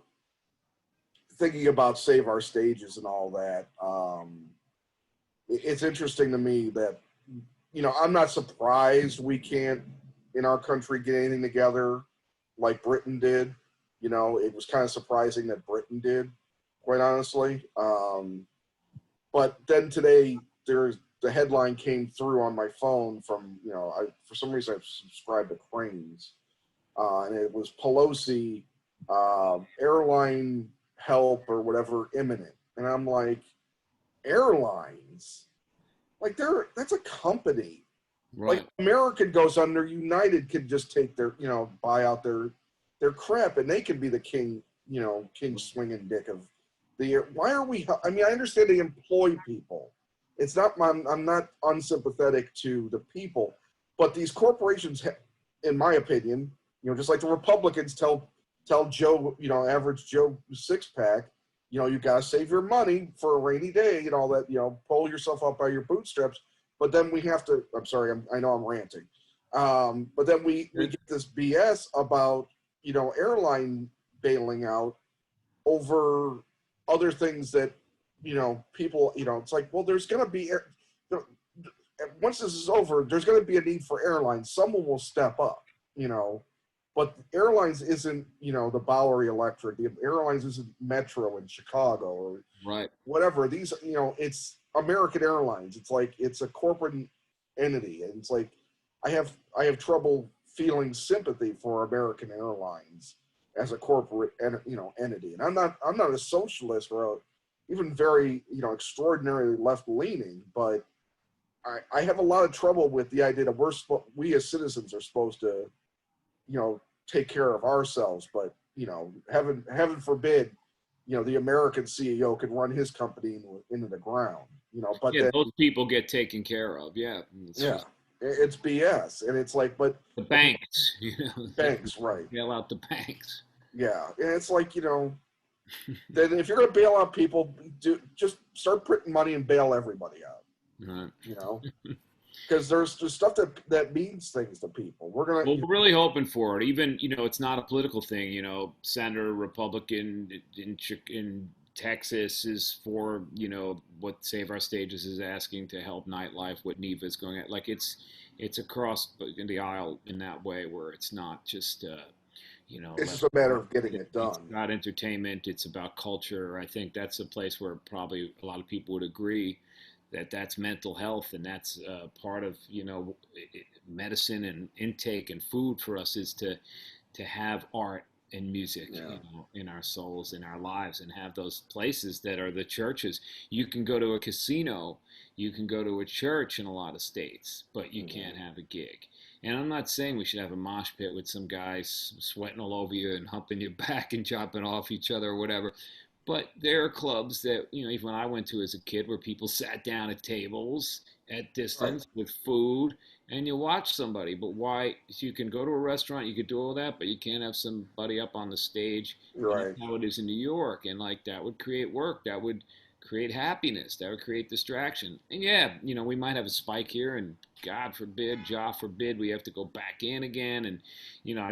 thinking about Save Our Stages and all that, it's interesting to me that, I'm not surprised we can't, in our country, get anything together like Britain did. It was kind of surprising that Britain did, quite honestly. But then today, the headline came through on my phone from, for some reason I've subscribed to Cranes, and it was Pelosi, airline help or whatever imminent. And I'm like, airlines? Like, that's a company. Right. Like, American goes under, United could just take their, buy out their crap, and they could be the king swinging dick of the year. Why are we? I mean, I understand they employ people. It's not. I'm not unsympathetic to the people, but these corporations, in my opinion, just like the Republicans tell Joe, average Joe six pack, you gotta save your money for a rainy day and all that. Pull yourself up by your bootstraps. But then we have to. I'm sorry. I know I'm ranting. But then we get this BS about airline bailing out over other things that people it's like, well, there's going to be once this is over, there's going to be a need for airlines. Someone will step up, but airlines isn't the Bowery Electric. The airlines isn't Metro in Chicago or Right. whatever. These it's American Airlines. It's like it's a corporate entity, and it's like I have trouble feeling sympathy for American Airlines. as a corporate entity. And I'm not a socialist or even very extraordinarily left leaning, but I have a lot of trouble with the idea that we as citizens are supposed to take care of ourselves, but heaven forbid, the American CEO could run his company into the ground, but Yeah, then those people get taken care of. Yeah, yeah, it's BS, and it's like, but the banks, banks, right? bail out the banks. Yeah, and it's like, then if you're going to bail out people, just start printing money and bail everybody out. Right. Because there's just stuff that means things to people. Well, we're really hoping for it. Even, it's not a political thing. Senator Republican in Texas is for, what Save Our Stages is asking to help nightlife, what NEVA is going at. Like it's across the aisle in that way, where it's not just, it's just a matter of getting it done. It's about entertainment. It's about culture. I think that's a place where probably a lot of people would agree that that's mental health, and that's part of medicine and intake and food for us, is to have art and music in our souls, in our lives, and have those places that are the churches. You can go to a casino, you can go to a church in a lot of states, but you can't have a gig. And I'm not saying we should have a mosh pit with some guys sweating all over you and humping your back and chopping off each other or whatever. But there are clubs that, even when I went to as a kid, where people sat down at tables at distance with food, and you watch somebody. But why? You can go to a restaurant, you could do all that, but you can't have somebody up on the stage. Right. That's how it is in New York. And that would create work. That would create happiness. That would create distraction. And we might have a spike here, and God forbid, Jah forbid, we have to go back in again. And,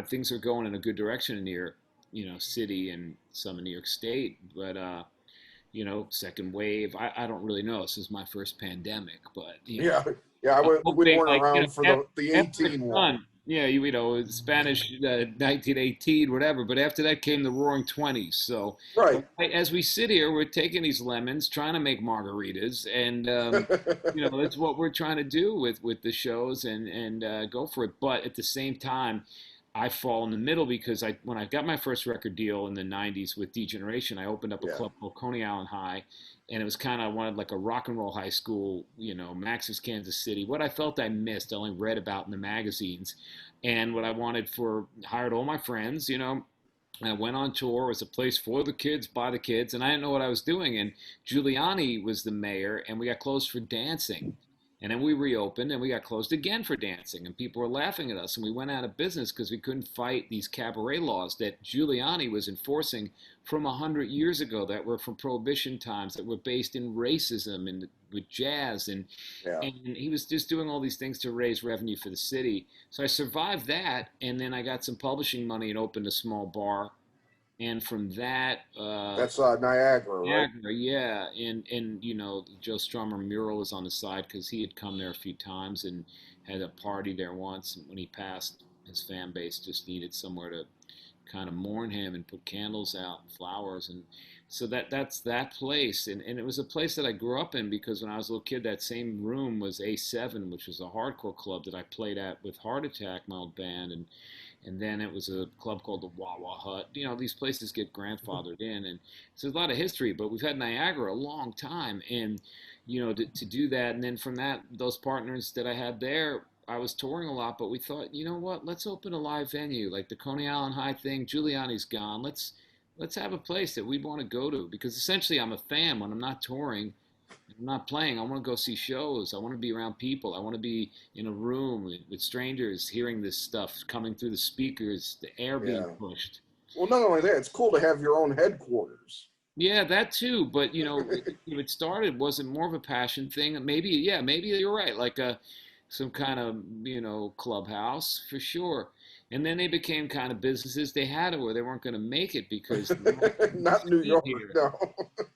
things are going in a good direction in here. City and some in New York State, but second wave. I don't really know. This is my first pandemic, but we weren't around for the 18 one. Yeah, Spanish 1918, whatever. But after that came the Roaring '20s. So as we sit here, we're taking these lemons, trying to make margaritas, and that's what we're trying to do with the shows and go for it. But at the same time, I fall in the middle, because when I got my first record deal in the 90s with D-Generation, I opened up a club called Coney Island High, and it was I wanted like a rock and roll high school, Max's Kansas City, what I felt I missed, I only read about in the magazines, and what I wanted hired all my friends, I went on tour. It was a place for the kids, by the kids, and I didn't know what I was doing, and Giuliani was the mayor, and we got closed for dancing. And then we reopened, and we got closed again for dancing, and people were laughing at us, and we went out of business because we couldn't fight these cabaret laws that Giuliani was enforcing from 100 years ago, that were from Prohibition times, that were based in racism and with jazz, and he was just doing all these things to raise revenue for the city. So I survived that, and then I got some publishing money and opened a small bar. And from that, that's Niagara, right? Niagara, yeah, and Joe Strummer mural is on the side, because he had come there a few times and had a party there once. And when he passed, his fan base just needed somewhere to kind of mourn him and put candles out and flowers, and so that's that place. And it was a place that I grew up in, because when I was a little kid, that same room was A7, which was a hardcore club that I played at with Heart Attack, my old band, and then it was a club called the Wawa Hut. These places get grandfathered in, and so there's a lot of history. But we've had Niagara a long time, and to do that, and then from that, those partners that I had there, I was touring a lot. But we thought, you know what? Let's open a live venue like the Coney Island High thing. Giuliani's gone. Let's have a place that we'd want to go to, because essentially I'm a fan when I'm not touring. I'm not playing. I want to go see shows. I want to be around people. I want to be in a room with strangers, hearing this stuff coming through the speakers, the air being pushed. Well, not only that, it's cool to have your own headquarters. Yeah, that too. But it started, wasn't more of a passion thing. Maybe you're right. Like some kind of clubhouse for sure. And then they became kind of businesses. They had it where they weren't going to make it, because not New York. No.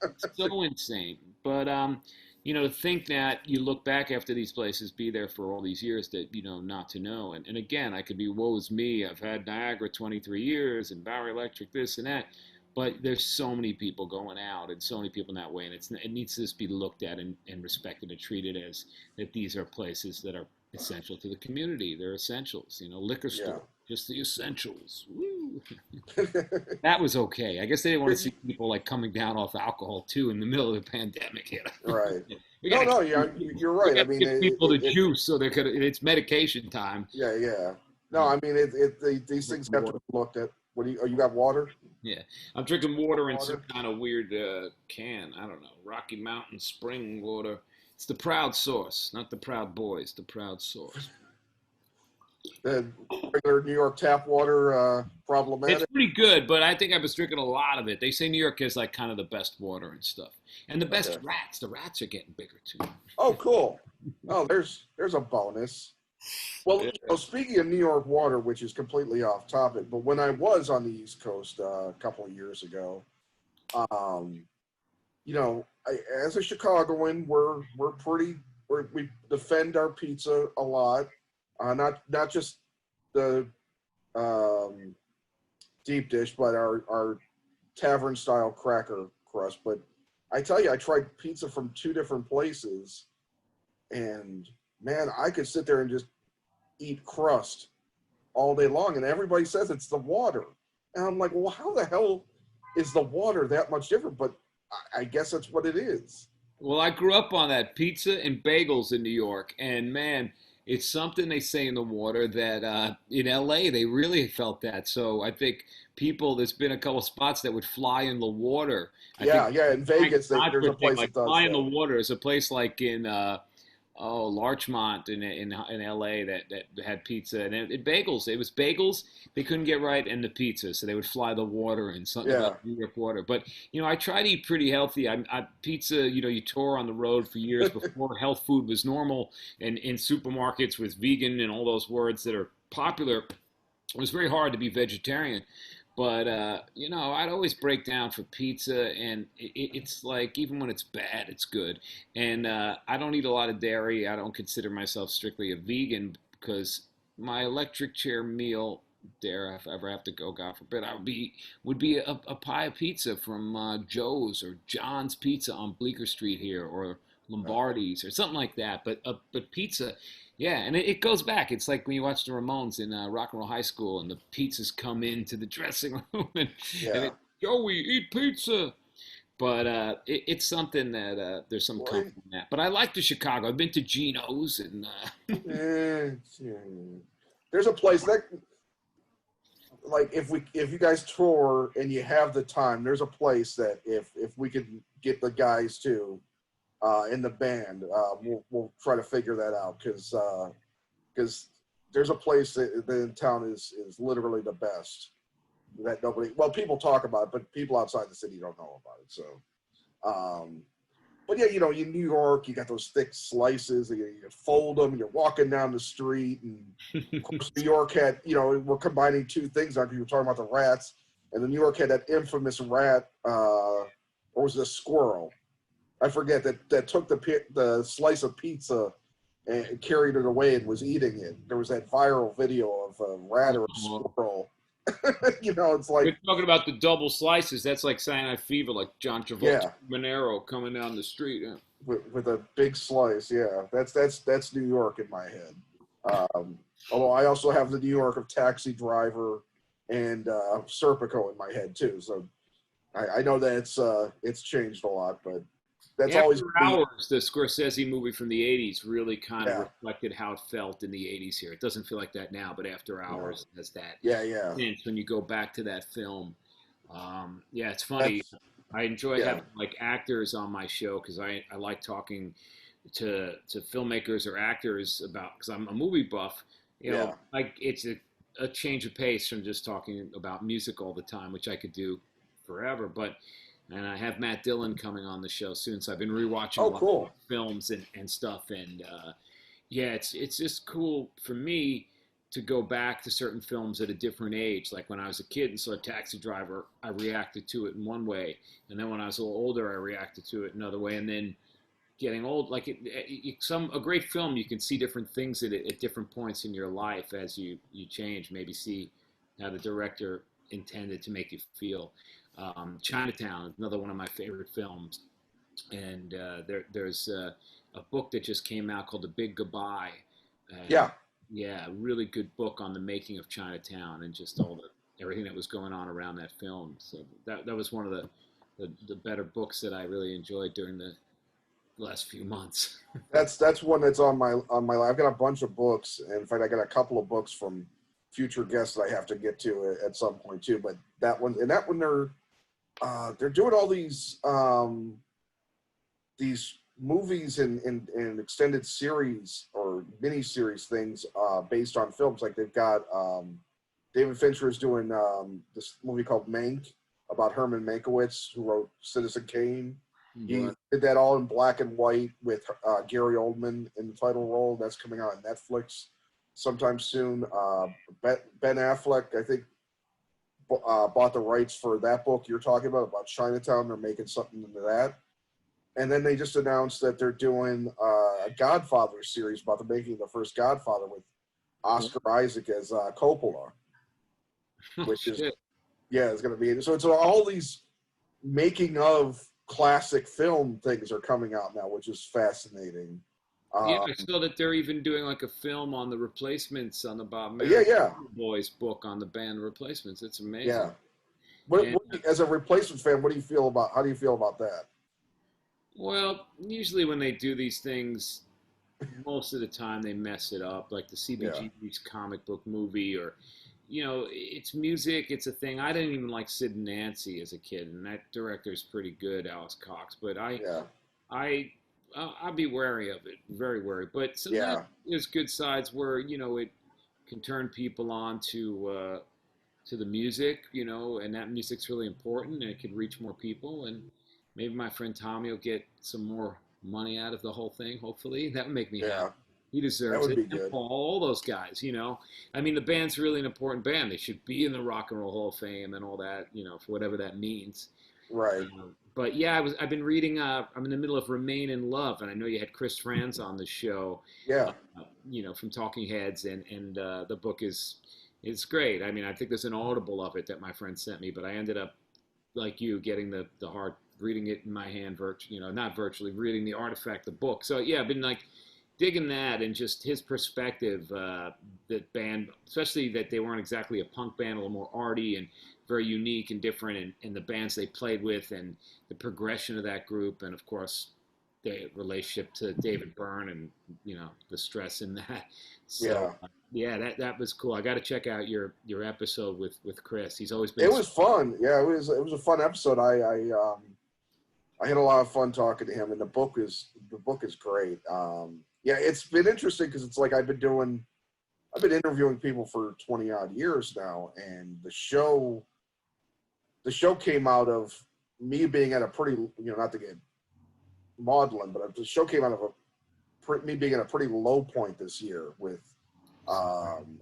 It's so insane. But to think that you look back after these places be there for all these years, that not to know. And again, I could be, woe is me. I've had Niagara 23 years and Bowery Electric, this and that. But there's so many people going out, and so many people in that way, and it needs to just be looked at and respected and treated as that these are places that are essential to the community. They're essentials. Liquor store, just the essentials. Woo. That was okay. I guess they didn't want to see people like coming down off alcohol too in the middle of the pandemic. Right. We No, gotta no, give yeah, people, you're we right. I gotta mean, give people the juice so they could. It's medication time. yeah, yeah. No, Uh, I mean, these things have to water. be looked at. What do you? Oh, you got water? Yeah, I'm drinking water in some Water? kind of weird can. I don't know, Rocky Mountain spring water. It's the Proud Source, not the Proud Boys. The Proud Source. The regular New York tap water It's problematic? pretty good, but I think I was drinking a lot of it. They say New York is like kind of the best water and stuff, and the best Okay. rats. The rats are getting bigger too. Oh, cool. Oh, there's a bonus. Well, speaking of New York water, which is completely off topic, but when I was on the East Coast a couple of years ago, um, as a Chicagoan, we defend our pizza a lot, not just the um, deep dish, but our tavern style cracker crust. But I tell you, I tried pizza from two different places, and man, I could sit there and just eat crust all day long, and everybody says it's the water, and I'm like, well, how the hell is the water that much different? But I guess that's what it is. Well, I grew up on that pizza and bagels in New York, and man, it's something they say in the water that in LA they really felt that. So I think people, there's been a couple spots that would fly in the water. I think Yeah, yeah. In Vegas, there's a thing place like that does fly in the that. water. There's a place like in Larchmont in LA that had pizza and bagels. It was bagels they couldn't get right and the pizza, so they would fly the water in something Yeah, about New York water. But I try to eat pretty healthy. Pizza. You tour on the road for years before health food was normal, and in supermarkets with vegan and all those words that are popular. It was very hard to be vegetarian. But I'd always break down for pizza, and it's like even when it's bad, it's good. And I don't eat a lot of dairy. I don't consider myself strictly a vegan because my electric chair meal there, if I ever have to go, God forbid, would be a pie of pizza from Joe's or John's Pizza on Bleecker Street here, or Lombardi's or something like that. But pizza, yeah, and it goes back. It's like when you watch the Ramones in Rock and Roll High School, and the pizzas come into the dressing room, and yeah. it, Joey, eat pizza. But it's something that there's some Well, comfort in that. But I like the Chicago. I've been to Geno's, and yeah. There's a place that, like, if you guys tour and you have the time, there's a place that if we could get the guys to in the band, we'll try to figure that out because there's a place that in town is literally the best that people talk about it, but people outside the city don't know about it. So, but yeah, in New York, you got those thick slices, you fold them, you're walking down the street, and of course, New York had, we're combining two things. Like you were talking about the rats, and the New York had that infamous rat, or was it a squirrel? I forget that took the slice of pizza and carried it away and was eating it. There was that viral video of a rat or a squirrel. It's we're like, talking about the double slices. That's like Sinai Fever, like John Travolta, yeah, Monero coming down the street. Yeah. with a big slice. Yeah, that's New York in my head. Although I also have the New York of Taxi Driver and Serpico in my head too. So I know that it's changed a lot, but that's always After me. Hours, the Scorsese movie from the '80s, really kind of Yeah, reflected how it felt in the '80s here. It doesn't feel like that now, but After yeah, Hours has that yeah, yeah. sense when you go back to that film. Yeah, it's funny. That's I enjoy yeah, having like actors on my show because I like talking to filmmakers or actors about, because I'm a movie buff. yeah. Like it's a change of pace from just talking about music all the time, which I could do forever. And I have Matt Dillon coming on the show soon, so I've been rewatching a Oh, lot of cool. films and stuff. And yeah, it's just cool for me to go back to certain films at a different age. Like when I was a kid and saw Taxi Driver, I reacted to it in one way, and then when I was a little older, I reacted to it another way. And then getting old, like a great film, you can see different things at different points in your life as you change. Maybe see how the director intended to make you feel. Chinatown, another one of my favorite films, and there's a book that just came out called The Big Goodbye, and Yeah. yeah, really good book on the making of Chinatown and just all the everything that was going on around that film. So that was one of the better books that I really enjoyed during the last few months. That's one that's on my. I've got a bunch of books, and in fact, I got a couple of books from future guests that I have to get to at some point too. But that one they're doing all these movies and extended series or mini series things based on films. Like they've got David Fincher is doing this movie called Mank about Herman Mankiewicz, who wrote Citizen Kane. He did that all in black and white with Gary Oldman in the title role. That's coming out on Netflix sometime soon. Ben Affleck, I think, bought the rights for that book you're talking about Chinatown. They're making something into that. And then they just announced that they're doing a Godfather series about the making of the first Godfather with Oscar Isaac as Coppola, which is, yeah, it's going to be. So it's all these making of classic film things are coming out now, which is fascinating. Yeah, I saw that they're even doing like a film on the Replacements, on the Bob Yeah. Boys book on the band Replacements. It's amazing. Yeah. As a Replacements fan, what do you feel about? How do you feel about that? Well, usually when they do these things, most of the time they mess it up, like the CBGB's comic book movie, or it's music, it's a thing. I didn't even like Sid and Nancy as a kid, and that director is pretty good, Alex Cox. But I'd be wary of it, very wary. But sometimes there's good sides where it can turn people on to the music, and that music's really important, and it could reach more people. And maybe my friend Tommy will get some more money out of the whole thing. Hopefully, that would make me happy. He deserves it. And Paul, all those guys, I mean, the band's really an important band. They should be in the Rock and Roll Hall of Fame and all that, for whatever that means. Right. But yeah, I've been reading. I'm in the middle of Remain in Love, and I know you had Chris Franz on the show. Yeah. From Talking Heads, and the book is great. I mean, I think there's an Audible of it that my friend sent me, but I ended up, like you, getting the hard, reading it in my hand, not virtually, reading the Artifact, the book. So yeah, I've been like digging that, and just his perspective, that band, especially that they weren't exactly a punk band, a little more arty and very unique and different, and the bands they played with, and the progression of that group, and of course the relationship to David Byrne, and the stress in that. So that was cool. I got to check out your episode with Chris. He's always been. It was fun. Yeah, it was a fun episode. I had a lot of fun talking to him, and the book is great. It's been interesting because it's like I've been interviewing people for 20 odd years now, and the show came out of me being at a pretty, not to get maudlin, but the show came out of me being at a pretty low point this year with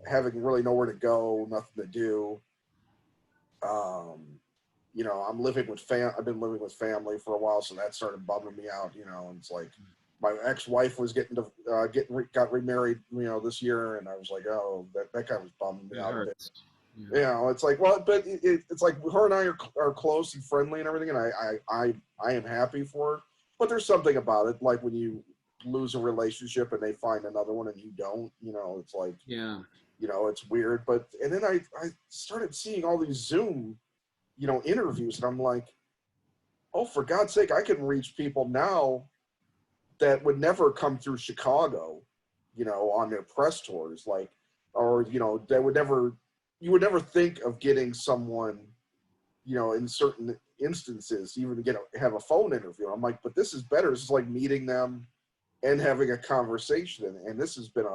having really nowhere to go, nothing to do. I've been living with family for a while, so that started bumming me out. And it's like my ex-wife was got remarried, this year, and I was like, oh, that kind of was bumming me out a bit. Yeah. It's like, well, but it's like her and I are close and friendly and everything, and I am happy for her. But there's something about it, like when you lose a relationship and they find another one and you don't, it's like, it's weird. But and then I started seeing all these Zoom, interviews, and I'm like, oh, for God's sake, I can reach people now that would never come through Chicago, on their press tours, like, or that you would never think of getting someone, in certain instances, even to have a phone interview. I'm like, but this is better. This is like meeting them and having a conversation, and this has been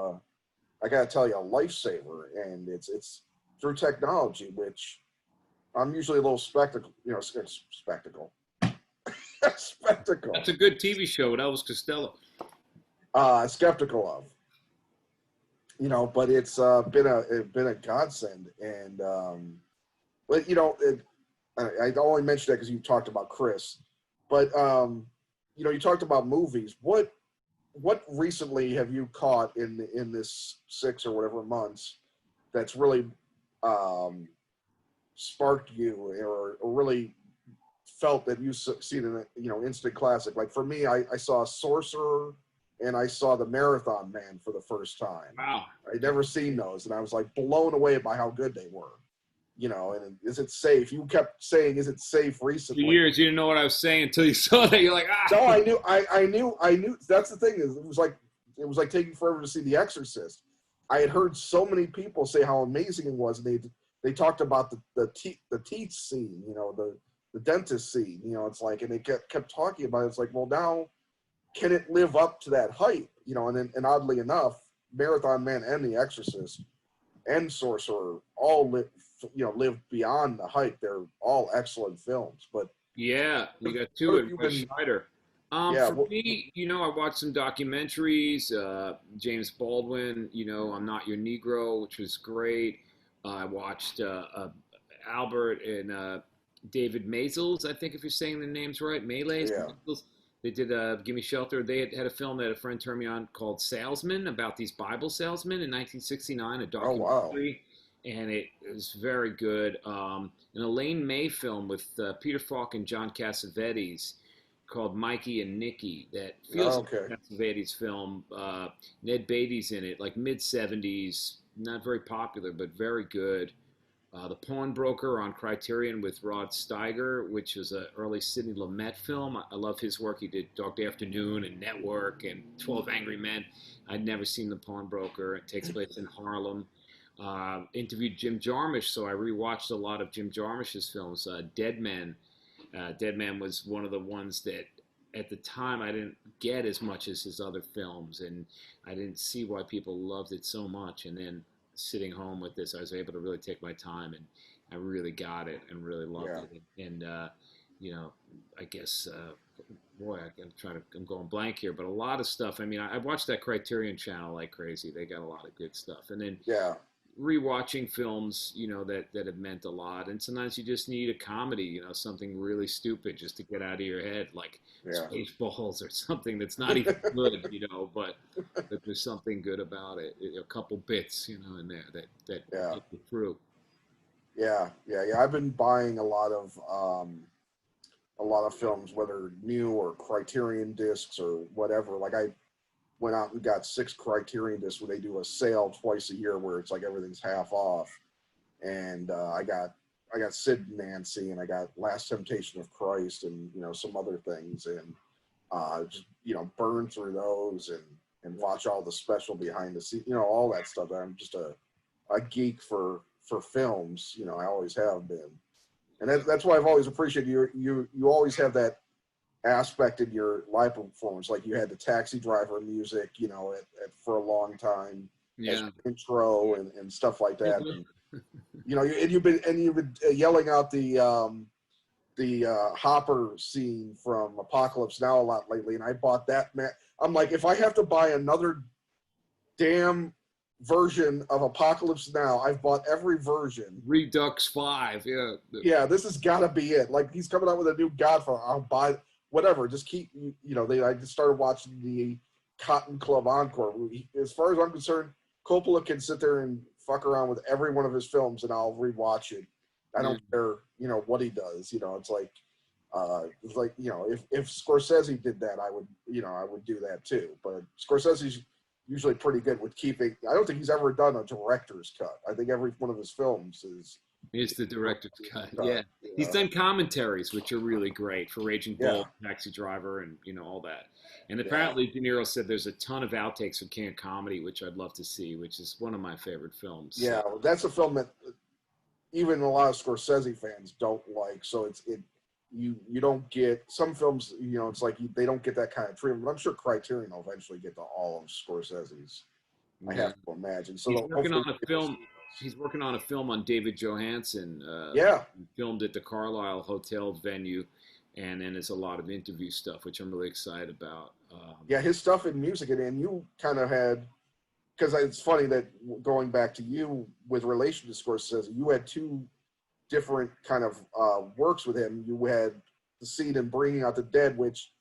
I gotta tell you, a lifesaver. And it's through technology, which I'm usually a little spectacle. Spectacle. That's a good TV show with Elvis Costello. Skeptical of. But it's been a godsend, and but I only mentioned that because you talked about Chris, but you talked about movies. What recently have you caught in this 6 or whatever months that's really sparked you, or really felt that you've seen an instant classic? Like for me, I saw Sorcerer, and I saw The Marathon Man for the first time. Wow. I'd never seen those, and I was like blown away by how good they were. you know, and is it safe? You kept saying, is it safe For recently? years, you didn't know what I was saying until you saw that. You're like, ah. No, I knew. That's the thing, is it was like taking forever to see The Exorcist. I had heard so many people say how amazing it was, and they talked about the teeth scene, you know, the dentist scene, you know. It's like, and they kept talking about it. It's like, well, now can it live up to that hype, you know? And oddly enough, Marathon Man and The Exorcist and Sorcerer all live beyond the hype. They're all excellent films. But Yeah, you got two what have in you Wes been? Schneider. Yeah, For me, I watched some documentaries. James Baldwin, I'm Not Your Negro, which was great. I watched Albert and David Maysles, I think if you're saying the names right, Maysles. yeah. They did Give Me Shelter. They had a film that a friend turned me on called Salesman, about these Bible salesmen in 1969, a Oh wow. documentary. And it was very good. An Elaine May film with Peter Falk and John Cassavetes called Mikey and Nicky that feels Oh, like okay. a Cassavetes film. Ned Beatty's in it, like mid-70s, not very popular, but very good. The Pawnbroker on Criterion with Rod Steiger, which was an early Sidney Lumet film. I love his work. He did Dog Day Afternoon and Network and 12 Angry Men. I'd never seen The Pawnbroker. It takes place in Harlem. Interviewed Jim Jarmusch, so I rewatched a lot of Jim Jarmusch's films. Dead Men. Dead Man was one of the ones that at the time I didn't get as much as his other films, and I didn't see why people loved it so much. And then sitting home with this, I was able to really take my time, and I really got it and really loved Yeah. it. And I guess, boy, I'm going blank here, but a lot of stuff. I mean, I watched that Criterion Channel like crazy. They got a lot of good stuff, and then Yeah. rewatching films, that have meant a lot. And sometimes you just need a comedy, something really stupid just to get out of your head, like Yeah. Spaceballs or something that's not even good, but that there's something good about it. A couple bits, in there that Yeah. get you through. Yeah. I've been buying a lot of films, whether new or Criterion discs or whatever. Like I went out and got 6 Criterion discs where they do a sale twice a year where it's like everything's half off. And I got Sid and Nancy, and I got Last Temptation of Christ, and some other things, and just burn through those and watch all the special behind the scenes, all that stuff. I'm just a geek for films. I always have been, and that's why I've always appreciated you always have that aspect in your live performance. Like you had the Taxi Driver music, for a long time, as Yeah. intro and stuff like that. And, you've been yelling out the Hopper scene from Apocalypse Now a lot lately, and I bought that. Man, I'm like, if I have to buy another damn version of Apocalypse Now, I've bought every version. Redux 5, yeah. Yeah, this has got to be it. Like he's coming out with a new Godfather. I'll buy whatever. Just keep, I just started watching the Cotton Club Encore. As far as I'm concerned, Coppola can sit there and fuck around with every one of his films, and I'll rewatch it. I don't care, what he does. It's like, if Scorsese did that, I would do that too. But Scorsese's usually pretty good with keeping. I don't think he's ever done a director's cut. I think every one of his films is. It's the director's cut. Yeah. He's done commentaries, which are really great, for Raging Bull, Taxi Driver, and, all that. And apparently De Niro said there's a ton of outtakes of canned comedy, which I'd love to see, which is one of my favorite films. Yeah, that's a film that even a lot of Scorsese fans don't like. So you don't get some films, it's like they don't get that kind of treatment. But I'm sure Criterion will eventually get to all of Scorsese's. I have to imagine. So he's working on a film. He's working on a film on David Johansen. Filmed at the Carlisle Hotel venue, and then there's a lot of interview stuff, which I'm really excited about. His stuff in music, and you kind of had, because it's funny that going back to you with relation to Scorsese, you had 2 different kind of works with him. You had the scene in Bringing Out the Dead, which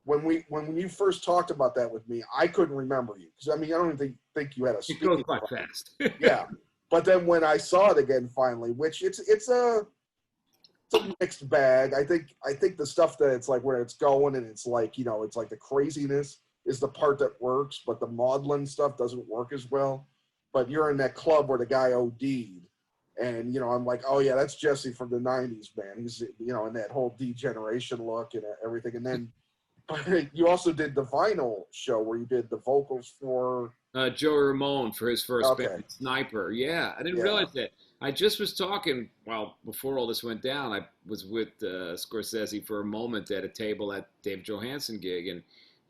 when you first talked about that with me, I couldn't remember you, because I don't even think you had a. It goes quite fast. Yeah. But then when I saw it again finally, which it's a mixed bag. I think the stuff that it's like where it's going and it's like, it's like the craziness is the part that works, but the maudlin stuff doesn't work as well. But you're in that club where the guy OD'd, And, you know, I'm like, oh yeah, that's Jesse from the 90s, man. He's, you know, in that whole degeneration look and everything. And then you also did the vinyl show where you did the vocals for Joey Ramone for his first okay. band, Sniper. Yeah, I didn't Yeah. realize that. I just was talking, well, before all this went down, I was with Scorsese for a moment at a table at Dave Johansen gig, and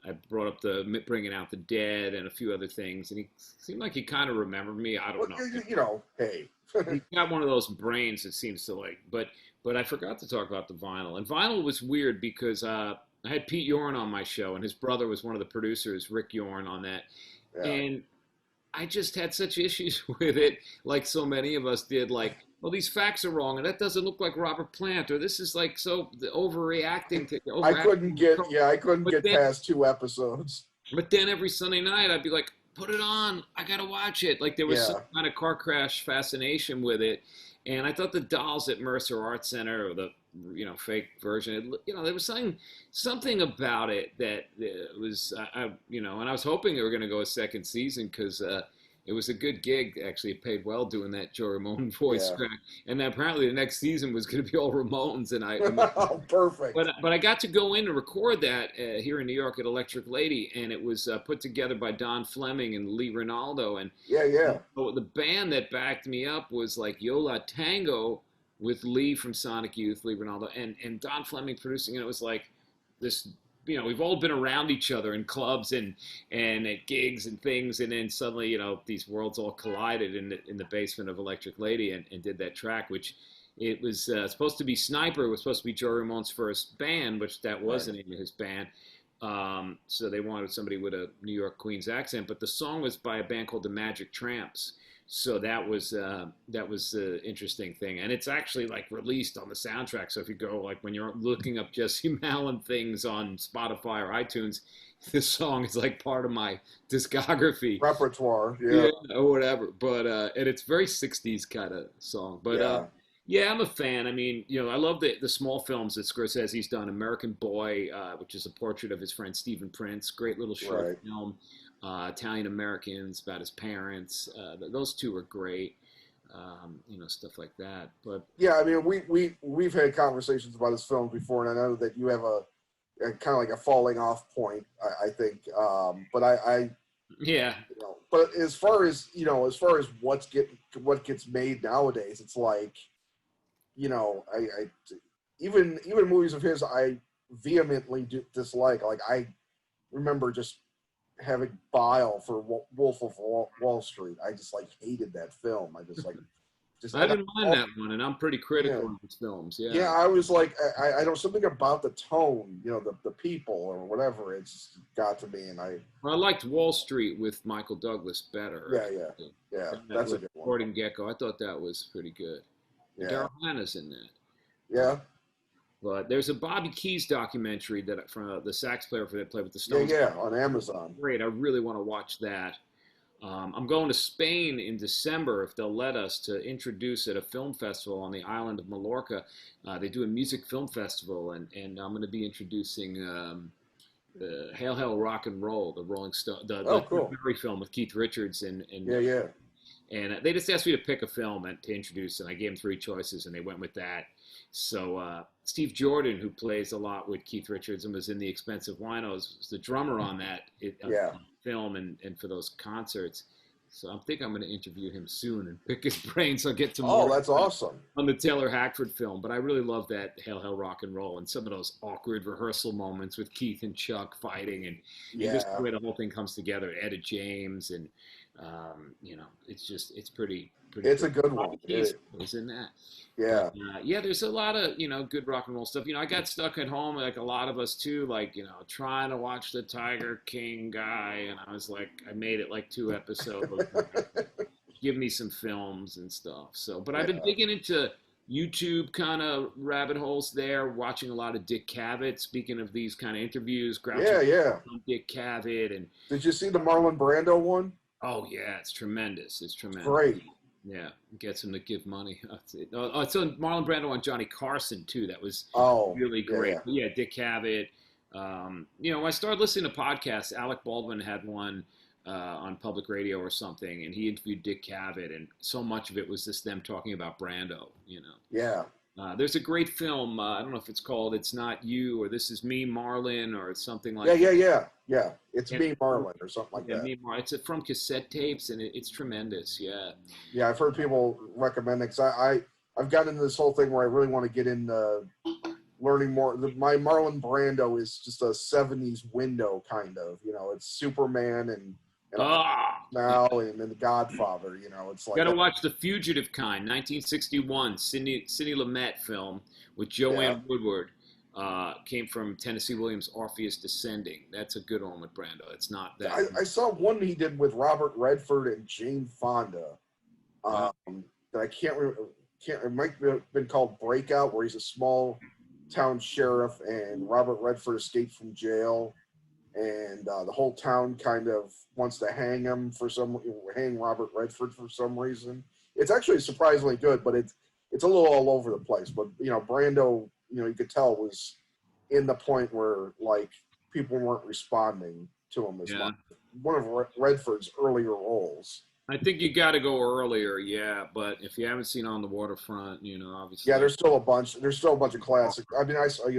I brought up the bringing out the Dead and a few other things, and he seemed like he kind of remembered me. I don't Well, know. you know, hey. He's got one of those brains that seems to like, but I forgot to talk about the vinyl. And vinyl was weird because I had Pete Yorn on my show, and his brother was one of the producers, Rick Yorn, on that. Yeah. And I just had such issues with it, like so many of us did. Like, well, these facts are wrong, and that doesn't look like Robert Plant, or this is like so overreacting to. I couldn't get But then, past 2 episodes. but then every Sunday night, I'd be like, put it on. I got to watch it. Like there was some kind of car crash fascination with it. And I thought the dolls at Mercer Art Center, or the fake version, there was something about it that was, and I was hoping they were going to go a second season because it was a good gig. Actually, it paid well doing that Joe Ramone voice track. And apparently the next season was going to be all Ramones. And Oh, perfect. But I got to go in and record that here in New York at Electric Lady, and it was put together by Don Fleming and Lee Ronaldo. And so the band that backed me up was like Yola Tango with Lee from Sonic Youth, Lee Ronaldo, and Don Fleming producing. And it was like this. We've all been around each other in clubs and at gigs and things, and then suddenly, these worlds all collided in the basement of Electric Lady and did that track, which it was supposed to be Sniper. It was supposed to be Joe Ramone's first band, which that wasn't in his band. So they wanted somebody with a New York Queens accent, but the song was by a band called the Magic Tramps. So that was the interesting thing, and it's actually like released on the soundtrack. So if you go like when you're looking up Jesse Malin things on Spotify or iTunes, this song is like part of my discography Repertoire, or whatever. But and it's very '60s kind of song. But yeah, I'm a fan. I mean, I love the small films that Scorsese's done. American Boy, which is a portrait of his friend Stephen Prince, great little short film. Italian Americans, about his parents. Those two are great. Stuff like that. But yeah, I mean, we've had conversations about his films before, and I know that you have a kind of like a falling off point. I think, but I But as far as what gets made nowadays, it's like, I even movies of his I vehemently dislike. Like I remember just having bile for Wolf of Wall Street. I just like hated that film. I didn't mind that one, and I'm pretty critical of his films. Yeah. Yeah, I was like, I know something about the tone, the people or whatever. It's got to me, and I liked Wall Street with Michael Douglas better. Yeah. That's a good one. Gordon Gekko. I thought that was pretty good. Yeah. Daryl Hannah's in that. Yeah. But there's a Bobby Keys documentary that from the sax player that played with the Stones. Yeah, on Amazon. Great. I really want to watch that. I'm going to Spain in December, if they'll let us, to introduce at a film festival on the island of Mallorca. They do a music film festival, and I'm going to be introducing Hail Hail Rock and Roll, the Rolling Stone, the Berry film with Keith Richards and And they just asked me to pick a film to introduce, and I gave them 3 choices, and they went with that. So Steve Jordan, who plays a lot with Keith Richards and was in The Expensive Winos, was the drummer on that film and for those concerts. So I think I'm going to interview him soon and pick his brain so I get some more. Oh, that's awesome. On the Taylor Hackford film. But I really love that Hail Hail Rock and Roll and some of those awkward rehearsal moments with Keith and Chuck fighting and just the way the whole thing comes together. Etta James and, it's pretty. It's a good one. He's in that. Yeah. But, there's a lot of, good rock and roll stuff. I got stuck at home like a lot of us too, like, trying to watch the Tiger King guy. And I was like, I made it like 2 episodes. Give me some films and stuff. So, but I've been digging into YouTube kind of rabbit holes there, watching a lot of Dick Cavett. Speaking of these kind of interviews, Dick Cavett. And did you see the Marlon Brando one? Oh yeah, it's tremendous. It's tremendous. Great. Yeah, gets him to give money. It's on Marlon Brando on Johnny Carson too. That was really great. Dick Cavett. When I started listening to podcasts, Alec Baldwin had one on public radio or something, and he interviewed Dick Cavett, and so much of it was just them talking about Brando. Yeah. There's a great film. I don't know if it's called "It's Not You" or "This Is Me, Marlin" or something like Yeah, that. yeah. It's Me, Marlin, or something like Yeah, that. Me, Marlin. It's from cassette tapes, and it's tremendous. Yeah. Yeah, I've heard people recommend it, 'cause I've gotten into this whole thing where I really want to get into learning more. My Marlon Brando is just a '70s window, kind of. It's Superman and Ah, now and then The Godfather. It's like got to watch The Fugitive Kind, 1961, Sidney Lumet film with Joanne Woodward. Came from Tennessee Williams' Orpheus Descending. That's a good one with Brando. It's not that. I saw one he did with Robert Redford and Jane Fonda. That I can't remember. It might have been called Breakout, where he's a small town sheriff and Robert Redford escaped from jail, and the whole town kind of wants to hang Robert Redford for some reason. It's actually surprisingly good, but it's a little all over the place. But Brando, you could tell was in the point where like people weren't responding to him as much. One of Redford's earlier roles. I think you got to go earlier, yeah. But if you haven't seen On the Waterfront, obviously. Yeah, there's still a bunch. There's still a bunch of classics. I mean,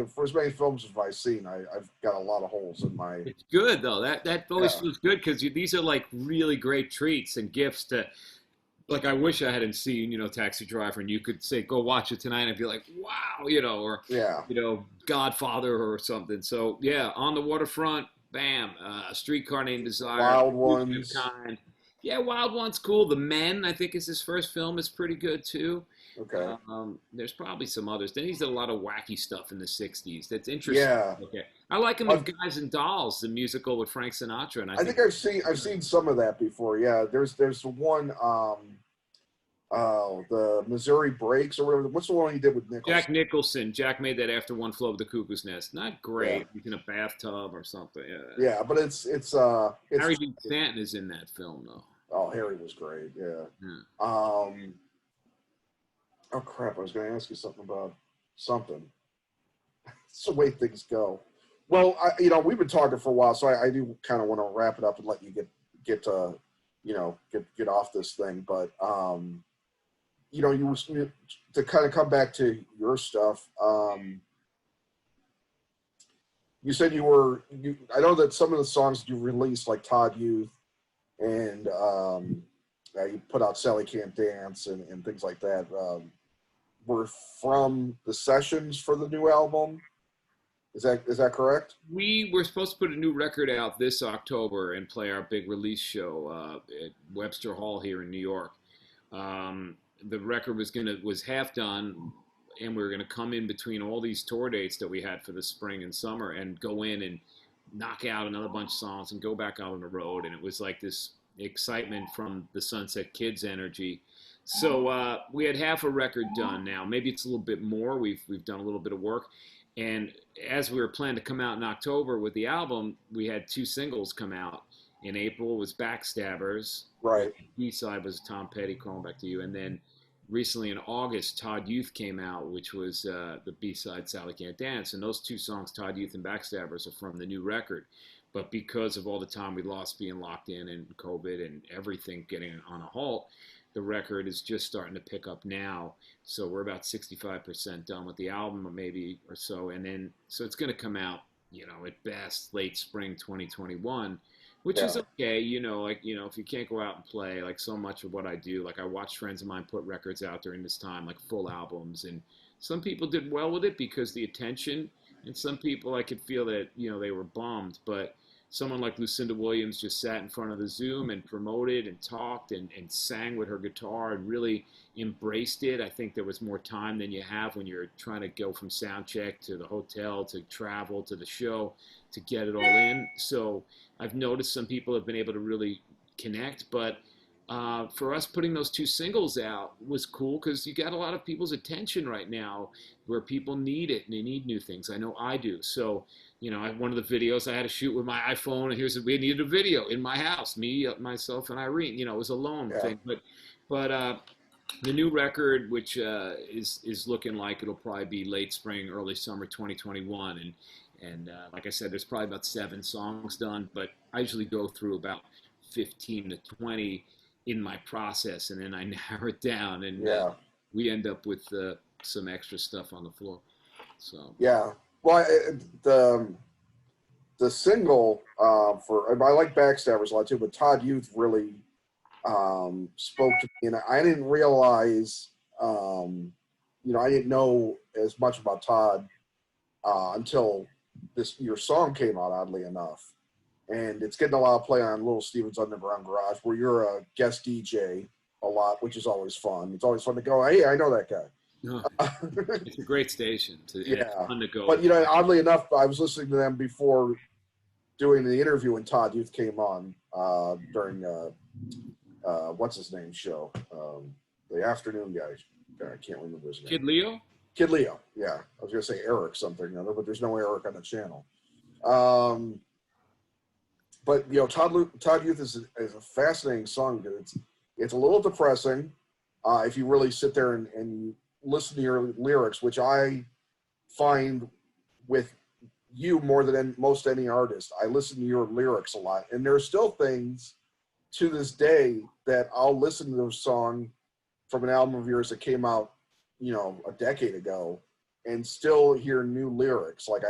for as many films as I've seen, I've got a lot of holes in my. It's good though. That always feels good because these are like really great treats and gifts to. Like I wish I hadn't seen, Taxi Driver, and you could say, "Go watch it tonight," and I'd be like, "Wow," or Godfather or something. So yeah, On the Waterfront, bam, A Streetcar Named Desire, Wild Ones. Kind. Yeah, Wild One's cool. The Men, I think, is his first film. Is pretty good too. Okay. There's probably some others. Then he's did a lot of wacky stuff in the '60s. That's interesting. Yeah. Okay. I like him in Guys and Dolls, the musical with Frank Sinatra, and I think I've seen some of that before. Yeah, there's one. The Missouri Breaks or whatever. What's the one he did with Nicholson? Jack Nicholson. Jack made that after One Flew Over the Cuckoo's Nest. Not great. Yeah. He's in a bathtub or something. Yeah, but it's Harry Dean Stanton is in that film though. Oh, Harry was great. Yeah. Oh crap! I was going to ask you something about something. It's the way things go. Well, we've been talking for a while, so I do kind of want to wrap it up and let you get off this thing. But to kind of come back to your stuff. You said I know that some of the songs you released, like Todd Youth, and you put out Sally Can't Dance and things like that, were from the sessions for the new album. Is that correct? We were supposed to put a new record out this October and play our big release show at Webster Hall here in New York. The record was half done, and we were gonna come in between all these tour dates that we had for the spring and summer, and go in and knock out another bunch of songs and go back out on the road. And it was like this excitement from the Sunset Kids energy. So we had half a record done now. Maybe it's a little bit more. We've done a little bit of work. And as we were planning to come out in October with the album, we had 2 singles come out. In April was Backstabbers. Right. B-side was Tom Petty, Crawling Back to You. And then recently in August, Todd Youth came out, which was the B-side, Sally Can't Dance. And those 2 songs, Todd Youth and Backstabbers, are from the new record. But because of all the time we lost being locked in and COVID and everything getting on a halt, the record is just starting to pick up now. So we're about 65% done with the album, or maybe or so. And then, so it's going to come out, at best, late spring 2021, which is okay. If you can't go out and play, like so much of what I do, like I watched friends of mine put records out during this time, like full albums. And some people did well with it because the attention, and some people I could feel that, they were bummed. But someone like Lucinda Williams just sat in front of the Zoom and promoted and talked and sang with her guitar and really embraced it. I think there was more time than you have when you're trying to go from sound check to the hotel to travel to the show to get it all in. So I've noticed some people have been able to really connect. But for us, putting those 2 singles out was cool because you got a lot of people's attention right now where people need it and they need new things. I know I do. So one of the videos I had to shoot with my iPhone, and we needed a video in my house, me, myself, and Irene. It was a lone thing. But the new record, which is looking like it'll probably be late spring, early summer 2021, and like I said, there's probably about 7 songs done. But I usually go through about 15 to 20 in my process, and then I narrow it down, and Yeah. we end up with some extra stuff on the floor. So Yeah. Well, the single for I like Backstabbers a lot too, but Todd Youth really spoke to me, and I didn't realize, I didn't know as much about Todd until your song came out. Oddly enough, and it's getting a lot of play on Little Steven's Underground Garage, where you're a guest DJ a lot, which is always fun. It's always fun to go, hey, I know that guy. no, it's a great station. And it's Yeah, fun to go. but oddly enough, I was listening to them before doing the interview when Todd Youth came on during what's his name show, the afternoon guy. I can't remember his name. Kid Leo. Kid Leo. Yeah, I was gonna say Eric something or another, but there's no Eric on the channel. But Todd Youth is a fascinating song. It's a little depressing if you really sit there and listen to your lyrics, which I find with you more than most any artist. I listen to your lyrics a lot, and there are still things to this day that I'll listen to a song from an album of yours that came out, a decade ago, and still hear new lyrics. Like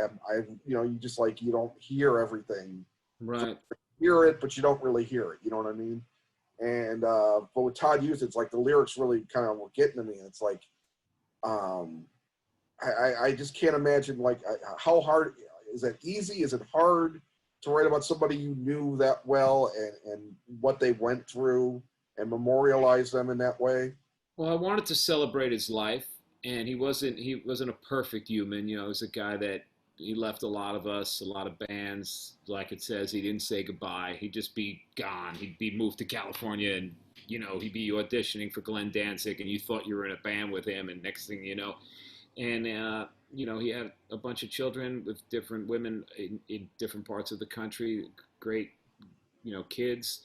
you don't hear everything. Right. You hear it, but you don't really hear it. You know what I mean? And but with Todd Youth, it's like the lyrics really kind of were getting to me. And it's like, I just can't imagine how hard is that? Easy? Is it hard to write about somebody you knew that well and what they went through and memorialize them in that way? Well, I wanted to celebrate his life, and he wasn't a perfect human. He was a guy that he left a lot of us, a lot of bands. Like it says, he didn't say goodbye. He'd just be gone. He'd be moved to California, and he'd be auditioning for Glenn Danzig, and you thought you were in a band with him, and next thing you know, and he had a bunch of children with different women in different parts of the country. Great, kids.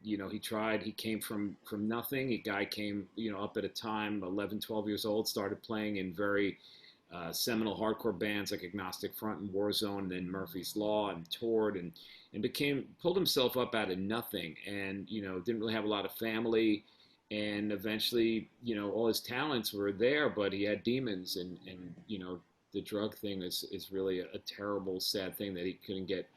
He came from nothing. A guy came, up at a time, 11, 12 years old, started playing in very seminal hardcore bands like Agnostic Front and Warzone, and then Murphy's Law, and toured and pulled himself up out of nothing, and, didn't really have a lot of family. And eventually, all his talents were there, but he had demons, and the drug thing is really a terrible, sad thing that he couldn't get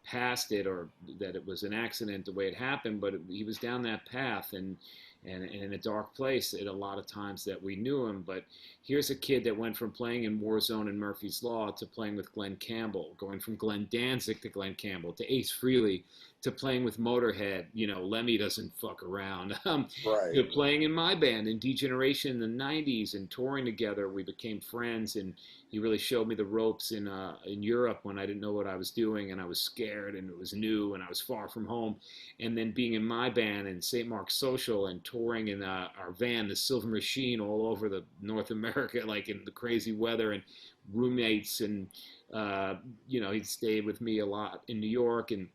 past it, or that it was an accident the way it happened, but he was down that path and in a dark place at a lot of times that we knew him. But here's a kid that went from playing in Warzone and Murphy's Law to playing with Glenn Campbell, going from Glenn Danzig to Glenn Campbell to Ace Frehley to playing with Motorhead. Lemmy doesn't fuck around. Right. To playing in my band in Degeneration in the 90s and touring together. We became friends, and he really showed me the ropes in Europe when I didn't know what I was doing, and I was scared, and it was new, and I was far from home. And then being in my band in St. Mark's Social and touring in our van, the Silver Machine, all over the North America, like in the crazy weather, and roommates, and he'd stayed with me a lot in New York, and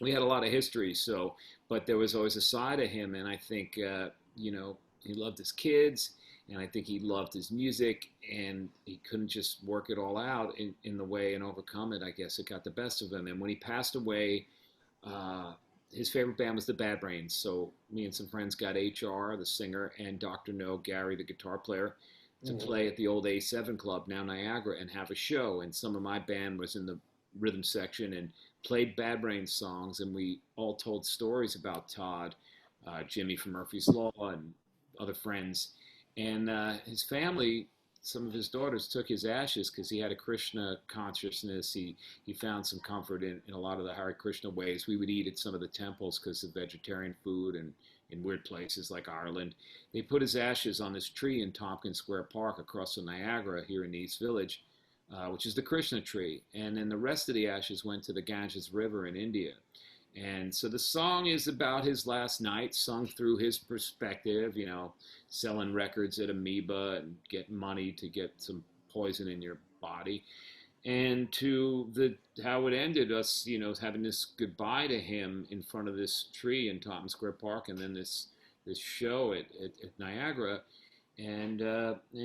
we had a lot of history. So, but there was always a side of him, and I think he loved his kids, and I think he loved his music, and he couldn't just work it all out in the way and overcome it. I guess it got the best of him. And when he passed away, his favorite band was the Bad Brains. So me and some friends got HR, the singer, and Dr. No, Gary, the guitar player, to play at the old A7 Club, now Niagara, and have a show. And some of my band was in the rhythm section and played Bad Brains songs, and we all told stories about Todd, Jimmy from Murphy's Law, and other friends. And his family, some of his daughters took his ashes because he had a Krishna consciousness. He found some comfort in a lot of the Hare Krishna ways. We would eat at some of the temples because of vegetarian food, and in weird places like Ireland. They put his ashes on this tree in Tompkins Square Park across from Niagara here in the East Village, which is the Krishna tree. And then the rest of the ashes went to the Ganges River in India. And so the song is about his last night, sung through his perspective, selling records at Amoeba and getting money to get some poison in your body. And to how it ended, us, having this goodbye to him in front of this tree in Tompkins Square Park, and then this show at Niagara, and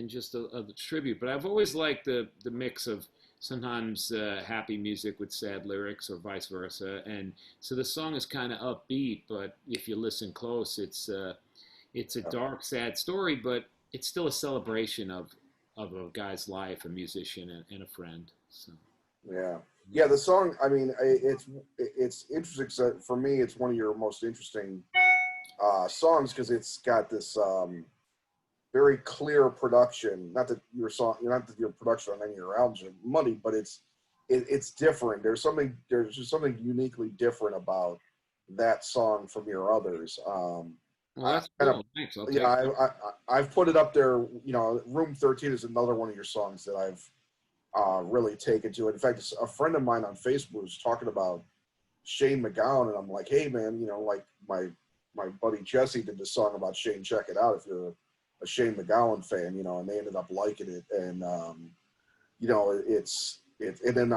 just a tribute. But I've always liked the mix of sometimes happy music with sad lyrics or vice versa. And so the song is kind of upbeat, but if you listen close, it's a dark, sad story, but it's still a celebration of a guy's life, a musician and a friend. So Yeah. Yeah, the song, I mean, it's interesting 'cause for me it's one of your most interesting songs because it's got this very clear production. Not that your production on any of your albums are muddy, but it's different. There's just something uniquely different about that song from your others. well, I that's kind of cool. Thanks. I'll yeah, take that. I've put it up there. You know, Room 13 is another one of your songs that I've really taken to it. In fact, a friend of mine on Facebook was talking about Shane MacGowan, and I'm like, hey man, you know, like my buddy Jesse did this song about Shane. Check it out if you're a Shane MacGowan fan, you know, and they ended up liking it. And you know, and then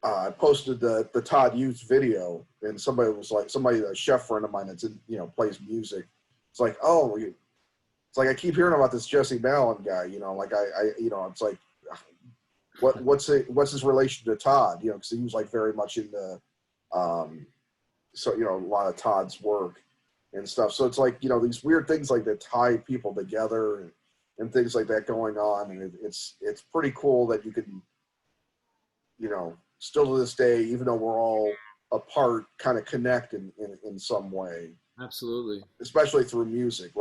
I posted the Todd Youth video, and somebody was like, a chef friend of mine that's in, you know, plays music. It's like, oh, it's like I keep hearing about this Jesse Malin guy, you know, like you know, it's like, what's his relation to Todd, you know, because he was like very much into, so you know, a lot of Todd's work and stuff. So it's like, you know, these weird things like that tie people together and things like that going on, and it's pretty cool that you can, you know, still to this day, even though we're all apart, kind of connect in some way, Absolutely. especially through music.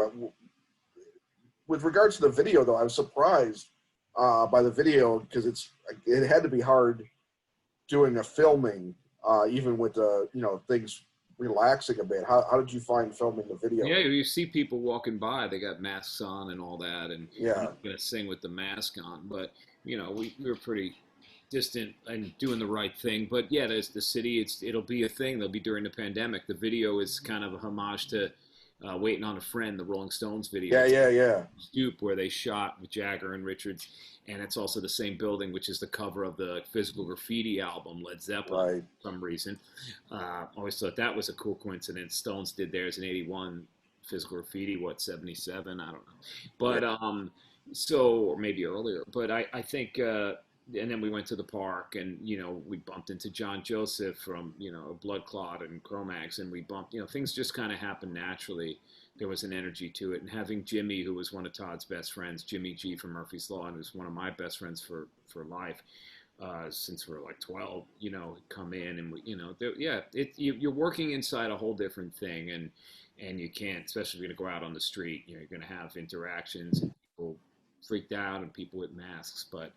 With regards to the video, though, I was surprised by the video because it had to be hard doing a filming, even with the, you know, things relaxing a bit. How did you find filming the video? Yeah, you see people walking by, they got masks on and all that, and you're Yeah, not gonna sing with the mask on, but you know, we were pretty distant and doing the right thing. But yeah, there's the city. It'll be a thing. They'll be during the pandemic. The video is kind of a homage to "Waiting on a Friend," the Rolling Stones video. yeah, It's yeah, yeah. Stoop where they shot with Jagger and Richards, and it's also the same building, which is the cover of the Physical Graffiti album, Led Zeppelin, Right. for some reason. Always thought that was a cool coincidence. Stones did theirs in '81. Physical Graffiti, what, '77? I don't know, but Yeah. so, or maybe earlier. But I think. And then we went to the park, and you know, we bumped into John Joseph from, you know, Blood Clot and Chromax, and we bumped, you know, things just kind of happened naturally. There was an energy to it, and having Jimmy, who was one of Todd's best friends, Jimmy G from Murphy's Law, and was one of my best friends for life, since we were like 12, you know, come in, and we, you know, yeah, you're working inside a whole different thing, and you can't, especially if you're gonna go out on the street, you know, you're gonna have interactions and people freaked out and people with masks, but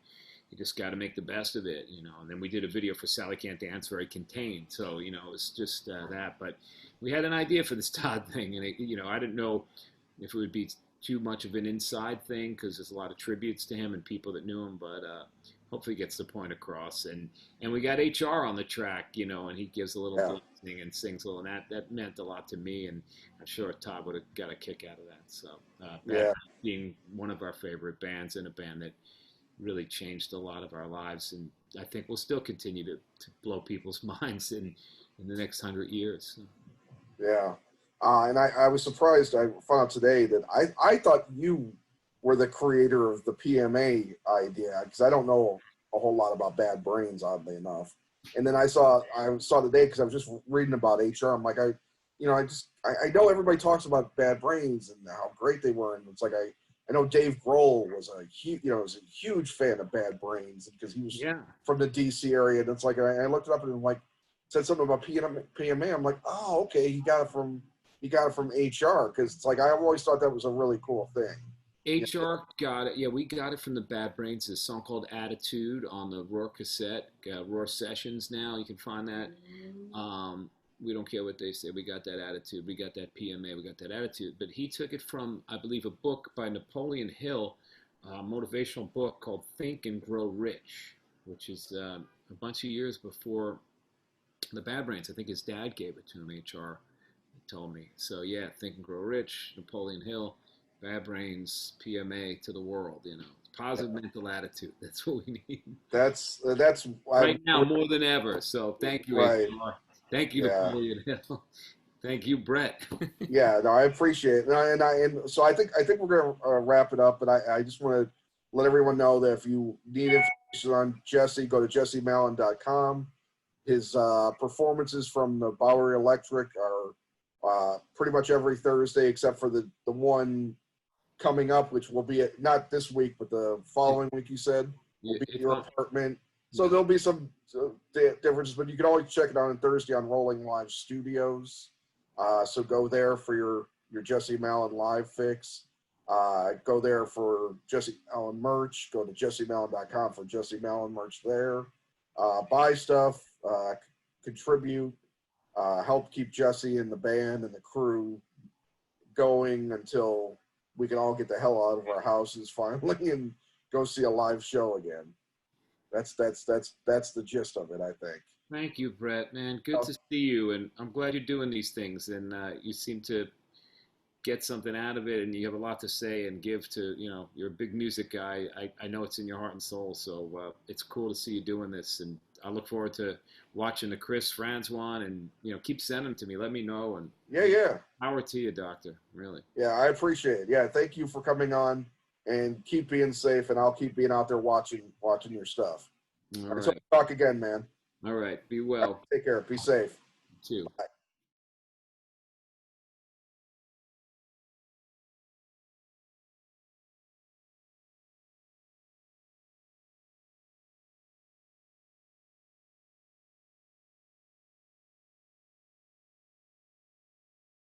you just got to make the best of it, you know. And then we did a video for Sally Can't Dance, very contained. So, you know, it's just that. But we had an idea for this Todd thing, and you know, I didn't know if it would be too much of an inside thing because there's a lot of tributes to him and people that knew him. But hopefully, gets the point across. And we got HR on the track, you know, and he gives a little Yeah. blessing and sings a little, and that meant a lot to me. And I'm sure Todd would have got a kick out of that. So, Yeah. being one of our favorite bands and a band that really changed a lot of our lives, and I think we'll still continue to blow people's minds in the next 100 years. So. Yeah. And I was surprised. I found out today that I thought you were the creator of the PMA idea because I don't know a whole lot about Bad Brains, oddly enough. And then I saw today because I was just reading about HR. I'm like, I know everybody talks about Bad Brains and how great they were, and it's like I know Dave Grohl was a huge fan of Bad Brains because he was Yeah. from the DC area, and it's like I looked it up and like said something about PMA. I'm like, oh, okay, he got it from HR because it's like I always thought that was a really cool thing. HR got it. Yeah, we got it from the Bad Brains. There's a song called Attitude on the Roar cassette, Roar Sessions now. You can find that. We don't care what they say. We got that attitude. We got that PMA. We got that attitude. But he took it from, I believe, a book by Napoleon Hill, a motivational book called Think and Grow Rich, which is a bunch of years before the Bad Brains. I think his dad gave it to him, HR told me. So, yeah, Think and Grow Rich, Napoleon Hill, Bad Brains, PMA to the world, you know. Positive mental attitude. That's what we need. That's right now more than ever. So thank you, right. HR. Thank you, Yeah. Napoleon Hill. Thank you, Brett. Yeah, no, I appreciate it, and so I think we're gonna wrap it up. But I just want to let everyone know that if you need information on Jesse, go to jessemalin.com. His performances from the Bowery Electric are pretty much every Thursday, except for the one coming up, which will be not this week, but the following week, you said, will be at your apartment. So there'll be some differences, but you can always check it out on Thursday on Rolling Live Studios. So go there for your Jesse Malin live fix. Go there for Jesse Malin merch. Go to jessemalin.com for Jesse Malin merch there. Buy stuff, contribute, help keep Jesse and the band and the crew going until we can all get the hell out of our houses finally and go see a live show again. That's the gist of it, I think. Thank you, Brett, man. Good to see you, and I'm glad you're doing these things, and you seem to get something out of it, and you have a lot to say and give to, you're a big music guy. I know it's in your heart and soul, so it's cool to see you doing this, and I look forward to watching the Chris Franz one, and, keep sending them to me. Let me know, and yeah. Power to you, doctor, really. Yeah, I appreciate it. Yeah, thank you for coming on, and keep being safe, and I'll keep being out there watching your stuff. All right. So talk again, man. All right, be well. Take care. Be safe. You too. Bye.